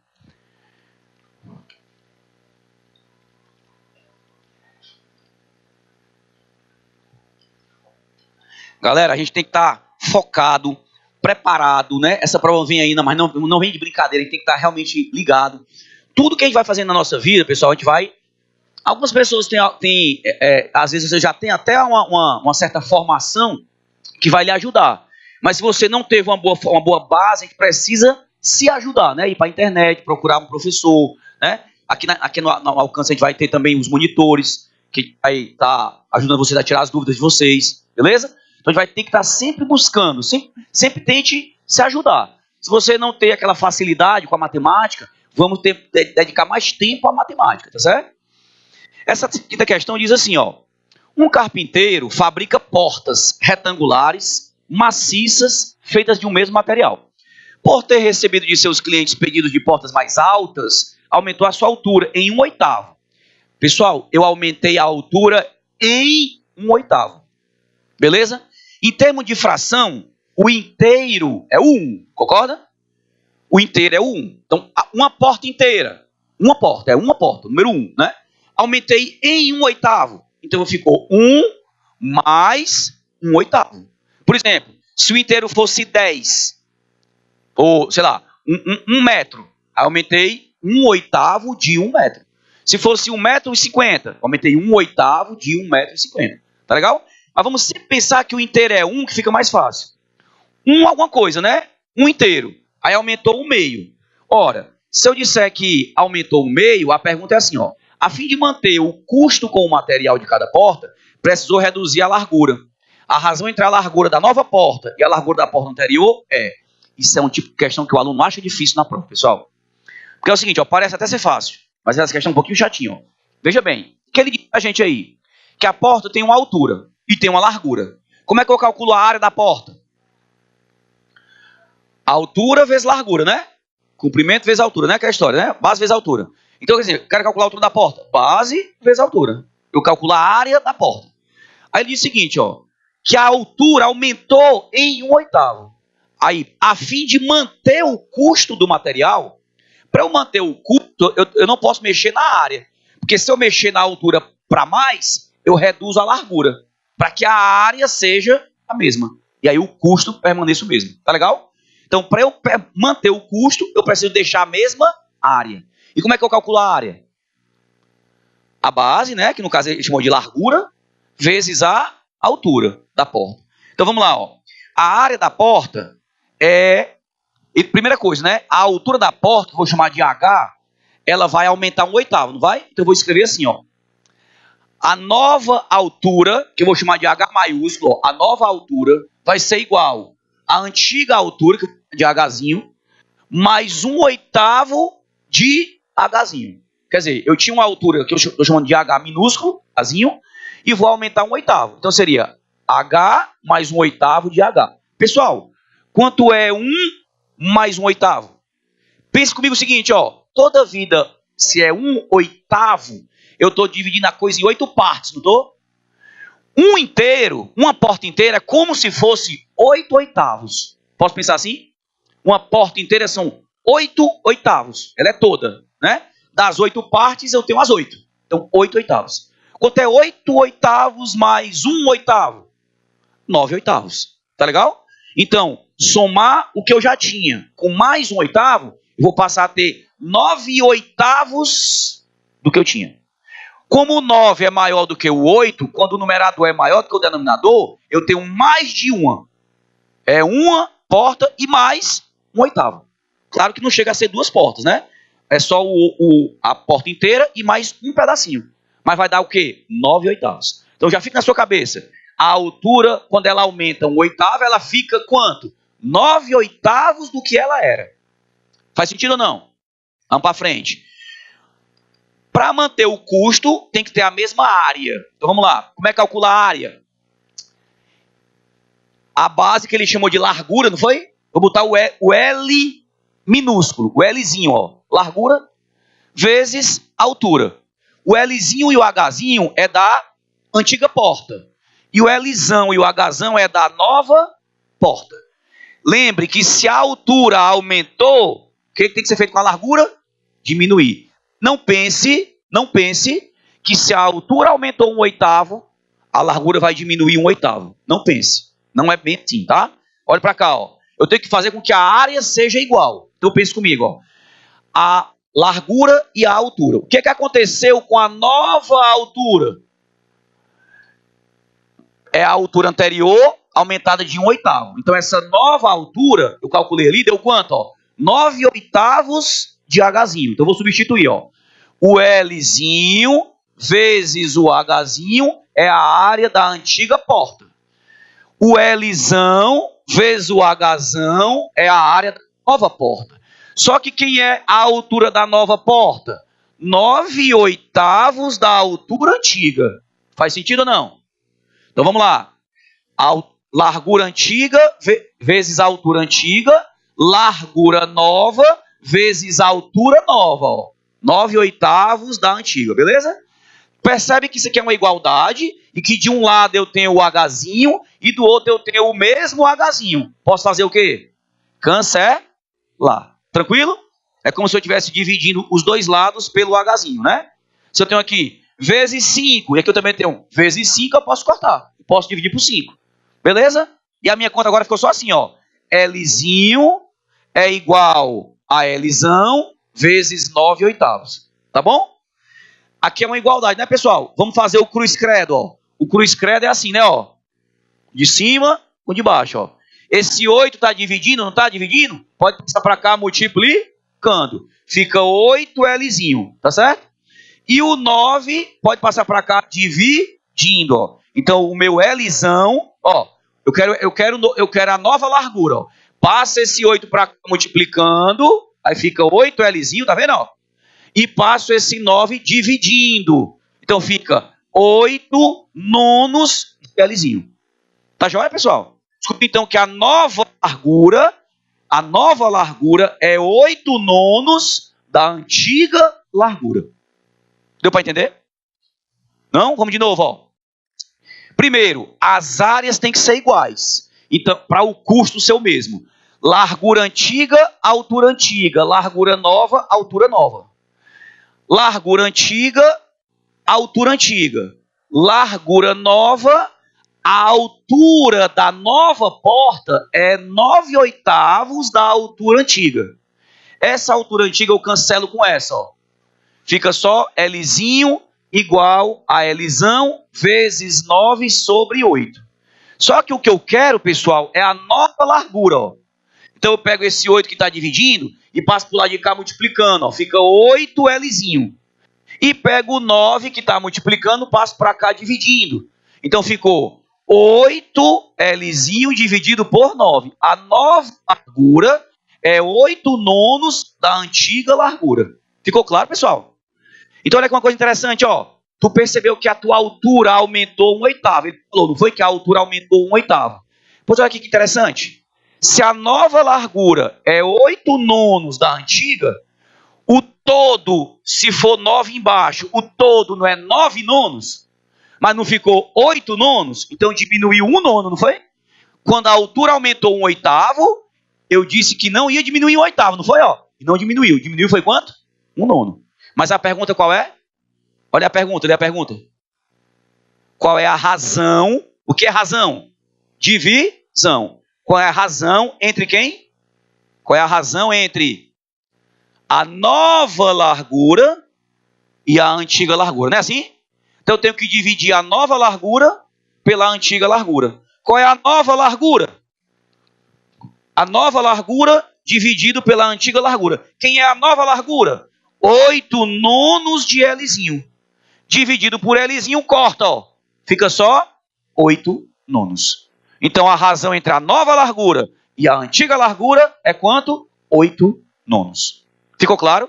Galera, a gente tem que estar focado, preparado, né? Essa prova vem ainda, mas não vem de brincadeira. A gente tem que estar realmente ligado. Tudo que a gente vai fazendo na nossa vida, pessoal, a gente vai... Algumas pessoas têm às vezes você já tem até uma certa formação que vai lhe ajudar. Mas se você não teve uma boa base, a gente precisa se ajudar, né? Ir para a internet, procurar um professor, né? Aqui no alcance a gente vai ter também os monitores, que vai estar ajudando vocês a tirar as dúvidas de vocês, beleza? Então a gente vai ter que estar sempre buscando, sempre tente se ajudar. Se você não tem aquela facilidade com a matemática, vamos dedicar mais tempo à matemática, tá certo? Essa quinta questão diz assim, ó. Um carpinteiro fabrica portas retangulares, maciças, feitas de um mesmo material. Por ter recebido de seus clientes pedidos de portas mais altas, aumentou a sua altura em 1/8. Pessoal, eu aumentei a altura em 1/8. Beleza? Em termos de fração, o inteiro é o 1, concorda? O inteiro é o 1. Então, uma porta inteira. Uma porta, número 1, né? Aumentei em 1/8. Então, ficou 1 mais 1/8. Por exemplo, se o inteiro fosse 10, ou, sei lá, 1 metro, aumentei 1/8 de 1 metro. Se fosse 1,50 m, aumentei 1/8 de 1,50 m. Tá legal? Mas vamos sempre pensar que o inteiro é 1, que fica mais fácil. 1 alguma coisa, né? 1 inteiro. Aí aumentou 1/2. Ora, se eu disser que aumentou 1/2, a pergunta é assim, ó. A fim de manter o custo com o material de cada porta, precisou reduzir a largura. A razão entre a largura da nova porta e a largura da porta anterior isso é um tipo de questão que o aluno acha difícil na prova, pessoal. Porque é o seguinte, ó, parece até ser fácil, mas essa questão é um pouquinho chatinha, ó. Veja bem, o que ele diz pra gente aí? Que a porta tem uma altura e tem uma largura. Como é que eu calculo a área da porta? Altura vezes largura, né? Comprimento vezes altura, né? Que é a história, né? Base vezes altura. Então, quer dizer, eu quero calcular a altura da porta. Base vezes altura. Eu calculo a área da porta. Aí ele diz o seguinte, ó. Que a altura aumentou em 1/8. Aí, a fim de manter o custo do material, para eu manter o custo, eu não posso mexer na área. Porque se eu mexer na altura para mais, eu reduzo a largura. Para que a área seja a mesma. E aí o custo permaneça o mesmo. Tá legal? Então, para eu manter o custo, eu preciso deixar a mesma área. E como é que eu calculo a área? A base, né, que no caso ele chamou de largura, vezes a altura da porta. Então vamos lá, ó. A área da porta primeira coisa, né? A altura da porta, que eu vou chamar de H, ela vai aumentar 1/8, não vai? Então eu vou escrever assim, ó. A nova altura, que eu vou chamar de H maiúsculo, ó, a nova altura vai ser igual à antiga altura, de Hzinho, mais 1/8 de Hzinho. Quer dizer, eu tinha uma altura que eu estou chamando de H minúsculo, Hzinho, e vou aumentar 1/8. Então seria H mais 1/8 de H. Pessoal, quanto é 1 mais 1/8? Pense comigo o seguinte, ó. Toda vida, se é 1/8, eu estou dividindo a coisa em 8 partes, não estou? Um inteiro, uma porta inteira, é como se fosse 8/8. Posso pensar assim? Uma porta inteira são 8/8. Ela é toda, né? Das 8 partes, eu tenho as 8. Então, 8/8. Quanto é 8/8 mais 1/8? 9/8. Tá legal? Então, somar o que eu já tinha com mais 1/8, eu vou passar a ter 9/8 do que eu tinha. Como o 9 é maior do que o 8, quando o numerador é maior do que o denominador, eu tenho mais de uma. É uma porta e mais 1/8. Claro que não chega a ser 2 portas, né? É só a porta inteira e mais um pedacinho. Mas vai dar o quê? 9/8. Então já fica na sua cabeça. A altura, quando ela aumenta 1/8, ela fica quanto? 9/8 do que ela era. Faz sentido ou não? Vamos para frente. Para manter o custo, tem que ter a mesma área. Então vamos lá. Como é que calcula a área? A base que ele chamou de largura, não foi? Vou botar o L minúsculo, o Lzinho, ó. Largura vezes altura. O Lzinho e o Hzinho é da antiga porta. E o Lzão e o Hzão é da nova porta. Lembre que se a altura aumentou, o que tem que ser feito com a largura? Diminuir. Não pense que se a altura aumentou 1/8, a largura vai diminuir 1/8. Não pense. Não é bem assim, tá? Olha para cá, ó. Eu tenho que fazer com que a área seja igual. Então pense comigo, ó. A largura e a altura. O que aconteceu com a nova altura? É a altura anterior aumentada de 1/8. Então essa nova altura, eu calculei ali, deu quanto? Ó? 9/8 de Hzinho. Então eu vou substituir, ó. O Lzinho vezes o Hzinho é a área da antiga porta. O Lzão vezes o Hzão é a área da nova porta. Só que quem é a altura da nova porta? 9/8 da altura antiga. Faz sentido ou não? Então vamos lá. A largura antiga vezes a altura antiga, largura nova vezes a altura nova. Ó. 9/8 da antiga, beleza? Percebe que isso aqui é uma igualdade e que de um lado eu tenho o Hzinho e do outro eu tenho o mesmo Hzinho. Posso fazer o quê? Cancelar. Tranquilo? É como se eu estivesse dividindo os dois lados pelo Hzinho, né? Se eu tenho aqui vezes 5, e aqui eu também tenho vezes 5, eu posso cortar. Eu posso dividir por 5. Beleza? E a minha conta agora ficou só assim, ó. Lzinho é igual a Lzão vezes 9/8. Tá bom? Aqui é uma igualdade, né, pessoal? Vamos fazer o cruz credo, ó. O cruz credo é assim, né, ó. De cima com de baixo, ó. Esse 8 tá dividindo, não tá dividindo? Pode passar para cá multiplicando. Fica 8Lzinho, tá certo? E o 9 pode passar para cá dividindo, ó. Então o meu Lzão, ó, eu quero a nova largura, ó. Passa esse 8 para cá multiplicando, aí fica 8Lzinho, tá vendo, ó? E passo esse 9 dividindo. Então fica 8 nonos de Lzinho. Tá joia, pessoal? Desculpa então que a nova largura é 8 nonos da antiga largura. Deu para entender? Não? Vamos de novo, ó. Primeiro, as áreas têm que ser iguais. Então, para o custo ser o mesmo. Largura antiga, altura antiga. Largura nova, altura nova. Largura antiga, altura antiga. Largura nova, a altura da nova porta é 9/8 da altura antiga. Essa altura antiga eu cancelo com essa, ó. Fica só Lzinho igual a Lzão vezes 9/8. Só que o que eu quero, pessoal, é a nova largura, ó. Então eu pego esse 8 que está dividindo e passo para o lado de cá multiplicando, ó. Fica 8Lzinho. E pego o 9 que está multiplicando, passo para cá dividindo. Então ficou 8Lzinho dividido por 9. A nova largura é 8 nonos da antiga largura. Ficou claro, pessoal? Então olha que uma coisa interessante, ó. Tu percebeu que a tua altura aumentou 1/8. Ele falou, não foi que a altura aumentou 1/8? Pois olha aqui que interessante. Se a nova largura é 8 nonos da antiga, o todo, se for 9 embaixo, o todo não é 9 nonos? Mas não ficou 8 nonos? Então diminuiu 1 nono, não foi? Quando a altura aumentou 1/8, eu disse que não ia diminuir 1/8, não foi? Ó? E não diminuiu. Diminuiu foi quanto? 1 nono. Mas a pergunta qual é? Olha a pergunta, lê a pergunta. Qual é a razão? O que é razão? Divisão. Qual é a razão entre quem? Qual é a razão entre a nova largura e a antiga largura? Não é assim? Então eu tenho que dividir a nova largura pela antiga largura. Qual é a nova largura? A nova largura dividido pela antiga largura. Quem é a nova largura? 8 nonos de Lzinho. Dividido por Lzinho, corta, ó. Fica só 8 nonos. Então a razão entre a nova largura e a antiga largura é quanto? 8 nonos. Ficou claro?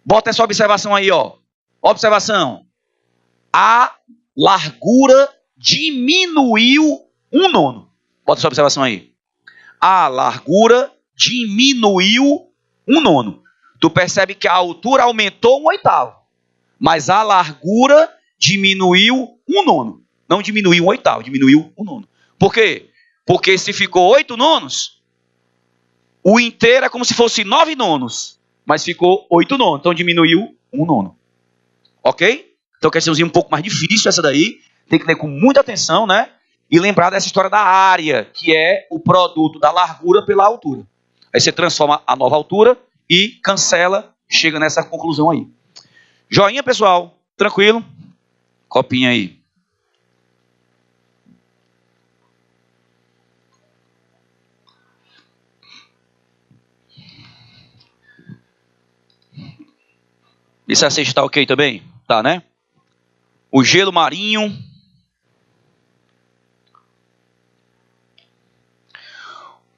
Bota essa observação aí, ó. Observação. A largura diminuiu 1 nono. Bota essa observação aí. A largura diminuiu 1 nono. Tu percebe que a altura aumentou 1/8. Mas a largura diminuiu 1 nono. Não diminuiu um oitavo, diminuiu um nono. Por quê? Porque se ficou 8 nonos, o inteiro é como se fosse 9 nonos, mas ficou 8 nonos, então diminuiu um nono. Ok? Então, questãozinha um pouco mais difícil essa daí, tem que ler com muita atenção, né? E lembrar dessa história da área, que é o produto da largura pela altura. Aí você transforma a nova altura e cancela, chega nessa conclusão aí. Joinha, pessoal? Tranquilo? Copinha aí. E se a cesta está ok também? Tá, né? O gelo marinho.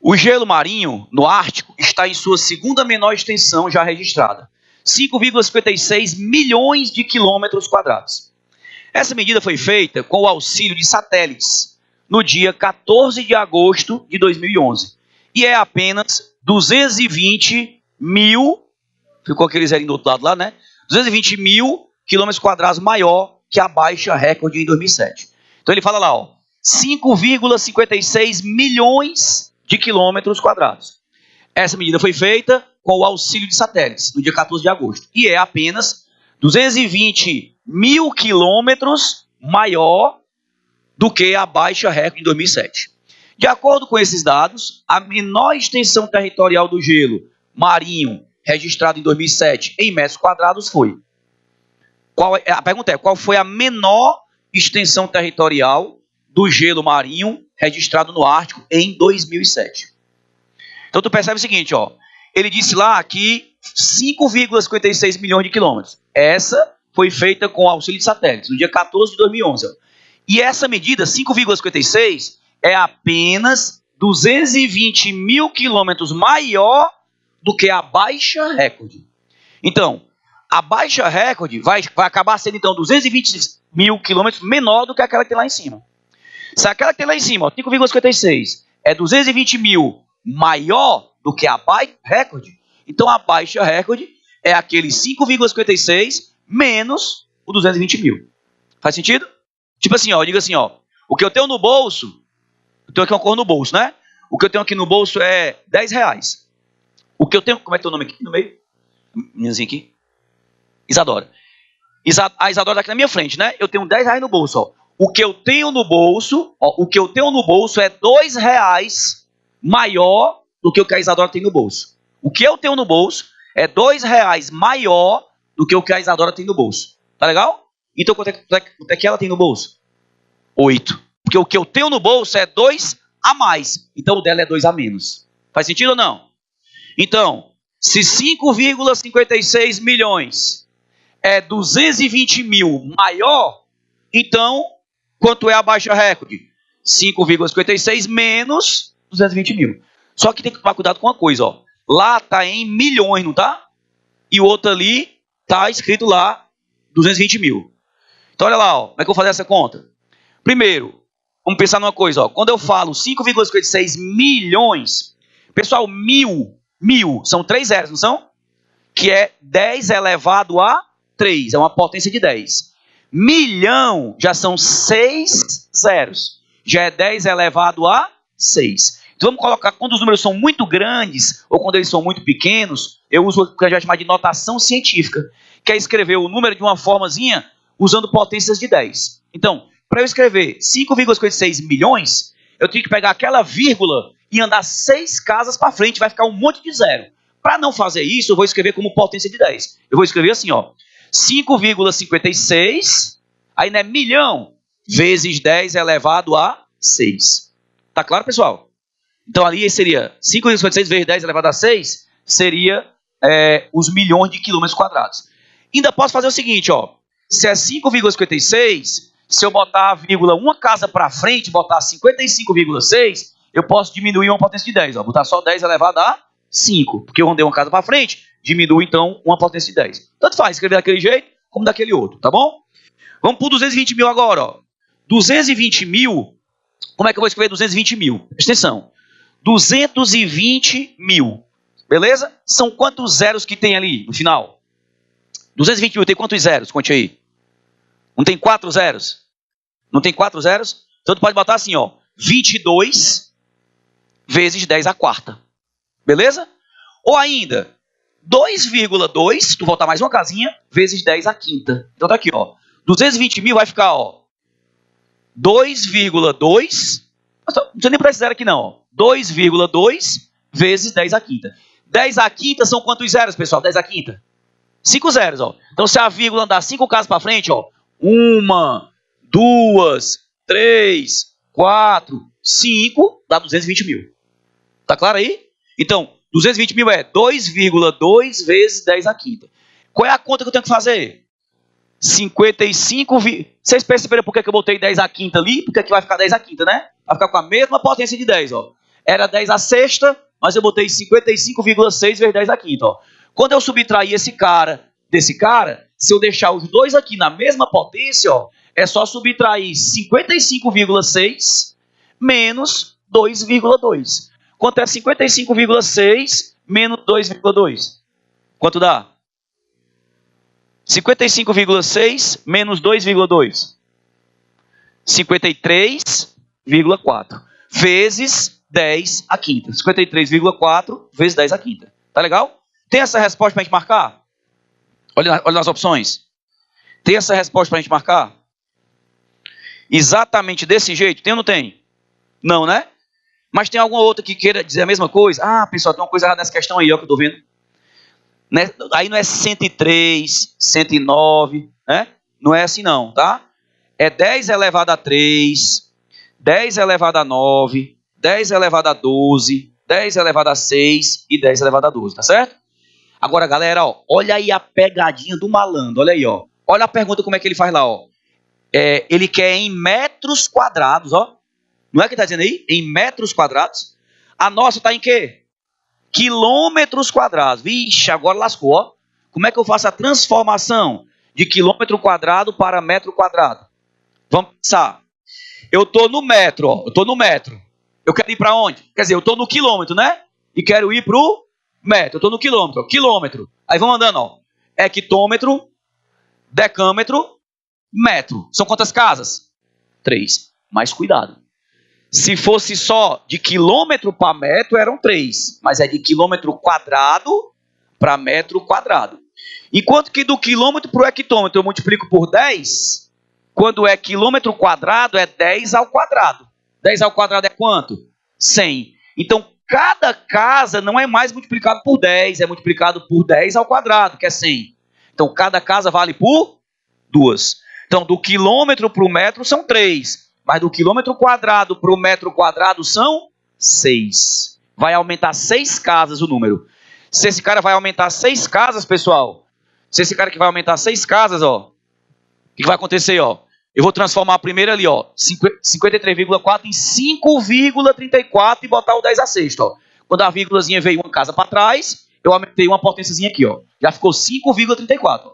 O gelo marinho no Ártico está em sua segunda menor extensão já registrada. 5,56 milhões de quilômetros quadrados. Essa medida foi feita com o auxílio de satélites no dia 14 de agosto de 2011. E é apenas 220 mil, ficou aquele zerinho do outro lado lá, né? 220 mil quilômetros quadrados maior que a baixa recorde em 2007. Então ele fala lá, ó, 5,56 milhões de quilômetros quadrados. Essa medida foi feita com o auxílio de satélites no dia 14 de agosto. E é apenas 220 mil quilômetros maior do que a baixa recorde em 2007. De acordo com esses dados, a menor extensão territorial do gelo marinho registrado em 2007 em metros quadrados foi. A pergunta é, qual foi a menor extensão territorial do gelo marinho registrado no Ártico em 2007? Então tu percebe o seguinte, ó, ele disse lá que 5,56 milhões de quilômetros. Essa foi feita com auxílio de satélites no dia 14 de 2011. Ó. E essa medida, 5,56, é apenas 220 mil quilômetros maior do que a baixa recorde. Então, a baixa recorde vai acabar sendo, então, 220 mil quilômetros menor do que aquela que tem lá em cima. Se aquela que tem lá em cima, 5,56, é 220 mil maior do que a baixa recorde, então a baixa recorde é aquele 5,56 menos o 220 mil. Faz sentido? Tipo assim, ó, diga assim, ó, o que eu tenho no bolso, eu tenho aqui uma cor no bolso, né? O que eu tenho aqui no bolso é 10 reais. O que eu tenho, como é teu nome aqui no meio? Minhazinha aqui. Isadora. A Isadora está aqui na minha frente, né? Eu tenho 10 reais no bolso, ó. O que eu tenho no bolso, ó, o que eu tenho no bolso é 2 reais maior do que o que a Isadora tem no bolso. O que eu tenho no bolso é 2 reais maior do que o que a Isadora tem no bolso. Tá legal? Então, quanto é que ela tem no bolso? 8. Porque o que eu tenho no bolso é 2 a mais. Então, o dela é 2 a menos. Faz sentido ou não? Então, se 5,56 milhões é 220 mil maior, então, quanto é a baixa recorde? 5,56 menos 220 mil. Só que tem que tomar cuidado com uma coisa, ó. Lá está em milhões, não tá? E o outro ali está escrito lá 220 mil. Então, olha lá, ó, como é que eu vou fazer essa conta? Primeiro, vamos pensar numa coisa, ó. Quando eu falo 5,56 milhões, pessoal, mil são 3 zeros, não são? Que é 10 elevado a 3, é uma potência de 10. Milhão já são 6 zeros, já é 10 elevado a 6. Então vamos colocar, quando os números são muito grandes ou quando eles são muito pequenos, eu uso o que a gente vai chamar de notação científica, que é escrever o número de uma formazinha usando potências de 10. Então, para eu escrever 5,56 milhões, eu tenho que pegar aquela vírgula e andar 6 casas para frente, vai ficar um monte de zero. Para não fazer isso, eu vou escrever como potência de 10. Eu vou escrever assim, ó, 5,56, aí não é milhão, vezes 10 elevado a 6. Tá claro, pessoal? Então ali seria 5,56 vezes 10 elevado a 6, seria os milhões de quilômetros quadrados. Ainda posso fazer o seguinte, ó, se é 5,56, se eu botar a vírgula uma casa para frente, botar 55,6, eu posso diminuir uma potência de 10, ó, botar só 10 elevado a 5, porque eu andei uma casa para frente, diminui então uma potência de 10. Tanto faz escrever daquele jeito como daquele outro, tá bom? Vamos para 220 mil agora, ó. 220 mil, como é que eu vou escrever 220 mil? Presta atenção. 220 mil, beleza? São quantos zeros que tem ali no final? 220 mil tem quantos zeros? Conte aí. Não tem 4 zeros? Não tem 4 zeros? Então tu pode botar assim, ó, 22 vezes 10 à quarta. Beleza? Ou ainda, 2,2, tu voltar mais uma casinha, vezes 10 à quinta. Então tá aqui, ó. 220 mil vai ficar, ó, 2,2, não precisa nem botar esse zero aqui não, ó. 2,2 vezes 10 à quinta. 10 à quinta são quantos zeros, pessoal? 10 à quinta? 5 zeros, ó. Então se a vírgula andar 5 casas para frente, ó, 1, 2, 3, 4, 5, dá 220 mil. Tá claro aí? Então, 220 mil é 2,2 vezes 10 à quinta. Qual é a conta que eu tenho que fazer? 55... Vocês perceberam por que eu botei 10 à quinta ali? Porque aqui vai ficar 10 à quinta, né? Vai ficar com a mesma potência de 10, ó. Era 10 à sexta, mas eu botei 55,6 vezes 10 à quinta, ó. Quando eu subtrair esse cara desse cara, se eu deixar os dois aqui na mesma potência, ó, é só subtrair 55,6 menos 2,2. Quanto é 55,6 menos 2,2? Quanto dá? 55,6 menos 2,2. 53,4 vezes 10 à quinta. 53,4 vezes 10 à quinta. Tá legal? Tem essa resposta para a gente marcar? Olha nas opções. Tem essa resposta para a gente marcar? Exatamente desse jeito? Tem ou não tem? Não, né? Mas tem alguma outra que queira dizer a mesma coisa? Ah, pessoal, tem uma coisa errada nessa questão aí, ó, que eu estou vendo. Né? Aí não é 103, 109, né? Não é assim não, tá? É 10 elevado a 3, 10 elevado a 9, 10 elevado a 12, 10 elevado a 6 e 10 elevado a 12, tá certo? Agora, galera, ó, olha aí a pegadinha do malandro, olha aí, ó. Olha a pergunta como é que ele faz lá, ó. Ele quer em metros quadrados, ó. Não é que está dizendo aí? Em metros quadrados. A nossa está em quê? Quilômetros quadrados. Vixe, agora lascou, ó. Como é que eu faço a transformação de quilômetro quadrado para metro quadrado? Vamos pensar. Eu estou no metro, ó. Eu estou no metro. Eu quero ir para onde? Quer dizer, eu estou no quilômetro, né? E quero ir para o metro. Eu estou no quilômetro, ó. Quilômetro. Aí vamos andando, ó. Hectômetro, decâmetro, metro. São quantas casas? 3. Mas cuidado. Se fosse só de quilômetro para metro, eram 3. Mas é de quilômetro quadrado para metro quadrado. Enquanto que do quilômetro para o hectômetro eu multiplico por 10, quando é quilômetro quadrado é 10 ao quadrado. 10 ao quadrado é quanto? 100. Então, cada casa não é mais multiplicado por 10, é multiplicado por 10 ao quadrado, que é 100. Então, cada casa vale por 2. Então, do quilômetro para o metro são 3. Mas do quilômetro quadrado para o metro quadrado são 6. Vai aumentar 6 casas o número. Se esse cara vai aumentar 6 casas, pessoal, se esse cara que vai aumentar 6 casas, ó, o que vai acontecer, ó? Eu vou transformar a primeira ali, ó, 53,4 em 5,34 e botar o 10 a sexta, ó. Quando a vírgulazinha veio uma casa para trás, eu aumentei uma potênciazinha aqui, ó. Já ficou 5,34.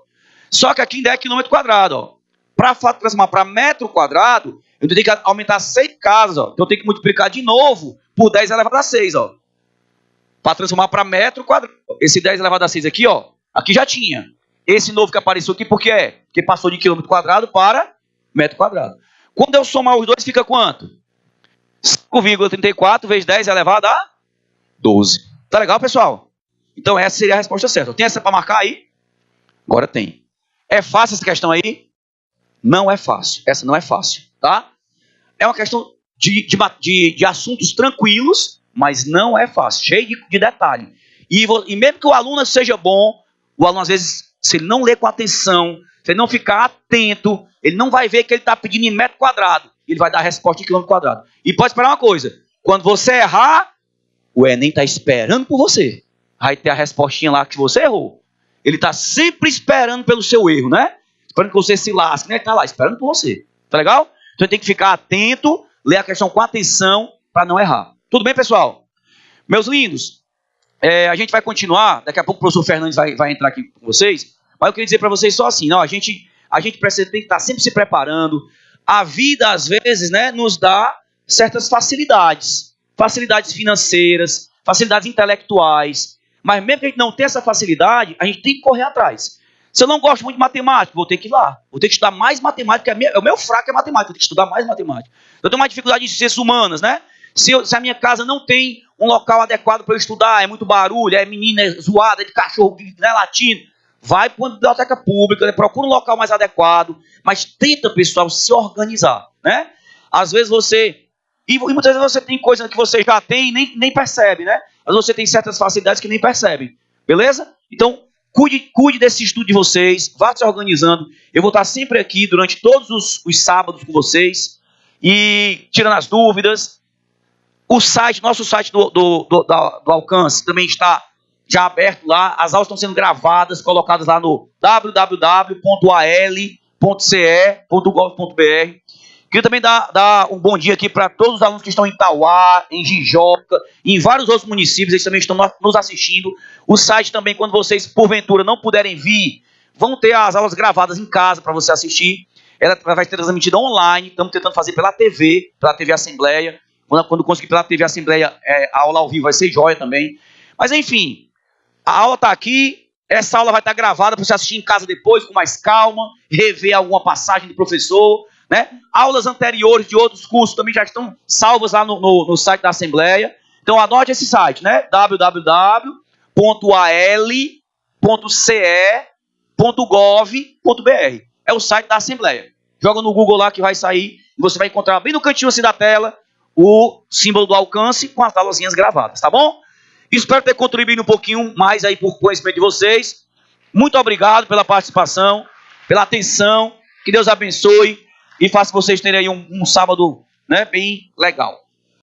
Só que aqui ainda é quilômetro quadrado, ó. Para transformar para metro quadrado, eu tenho que aumentar 6 casas, ó. Então eu tenho que multiplicar de novo por 10 elevado a 6, ó. Para transformar para metro quadrado. Esse 10 elevado a 6 aqui, ó. Aqui já tinha. Esse novo que apareceu aqui, por quê? Porque passou de quilômetro quadrado para metro quadrado. Quando eu somar os dois, fica quanto? 5,34 vezes 10 elevado a 12. Tá legal, pessoal? Então essa seria a resposta certa. Tem essa para marcar aí? Agora tem. É fácil essa questão aí? Não é fácil. Essa não é fácil, tá? É uma questão de assuntos tranquilos, mas não é fácil. Cheio de detalhe. E mesmo que o aluno seja bom, o aluno às vezes, se ele não ler com atenção, se ele não ficar atento, ele não vai ver que ele está pedindo em metro quadrado. Ele vai dar a resposta em quilômetro quadrado. E pode esperar uma coisa. Quando você errar, o Enem está esperando por você. Vai ter a respostinha lá que você errou. Ele está sempre esperando pelo seu erro, né? Esperando que você se lasque, né? Ele está lá esperando por você. Tá legal? Então tem que ficar atento, ler a questão com atenção para não errar. Tudo bem, pessoal? Meus lindos, a gente vai continuar. Daqui a pouco o professor Fernandes vai entrar aqui com vocês. Mas eu queria dizer para vocês só assim, não, a gente precisa tem que estar sempre se preparando. A vida, às vezes, né, nos dá certas facilidades. Facilidades financeiras, facilidades intelectuais. Mas mesmo que a gente não tenha essa facilidade, a gente tem que correr atrás. Se eu não gosto muito de matemática, vou ter que ir lá. Vou ter que estudar mais matemática. O meu fraco é matemática, vou ter que estudar mais matemática. Eu tenho mais dificuldade em ciências humanas, né? Se a minha casa não tem um local adequado para eu estudar, é muito barulho, é menina é zoada, é de cachorro, né, latindo, vai para uma biblioteca pública, né, procura um local mais adequado, mas tenta, pessoal, se organizar, né? Às vezes e muitas vezes você tem coisa que você já tem e nem percebe, né? Mas você tem certas facilidades que nem percebe, beleza? Então, cuide desse estudo de vocês, vá se organizando. Eu vou estar sempre aqui durante todos os sábados com vocês e tirando as dúvidas. Nosso site do Alcance também está já aberto lá. As aulas estão sendo gravadas, colocadas lá no www.al.ce.gov.br. Queria também dar um bom dia aqui para todos os alunos que estão em Itauá, em Jijoca, e em vários outros municípios, eles também estão nos assistindo. O site também, quando vocês, porventura, não puderem vir, vão ter as aulas gravadas em casa para você assistir. Ela vai ser transmitida online, estamos tentando fazer pela TV Assembleia. Quando conseguir pela TV Assembleia, a aula ao vivo vai ser joia também. Mas enfim, a aula está aqui, essa aula vai estar gravada para você assistir em casa depois, com mais calma, rever alguma passagem do professor, né? Aulas anteriores de outros cursos também já estão salvas lá no site da Assembleia. Então anote esse site, né? www.al.ce.gov.br. É o site da Assembleia. Joga no Google lá que vai sair e você vai encontrar bem no cantinho assim da tela o símbolo do Alcance com as aulazinhas gravadas, tá bom? Espero ter contribuído um pouquinho mais aí por conhecimento de vocês. Muito obrigado pela participação, pela atenção. Que Deus abençoe e faça vocês terem aí um sábado, né, bem legal.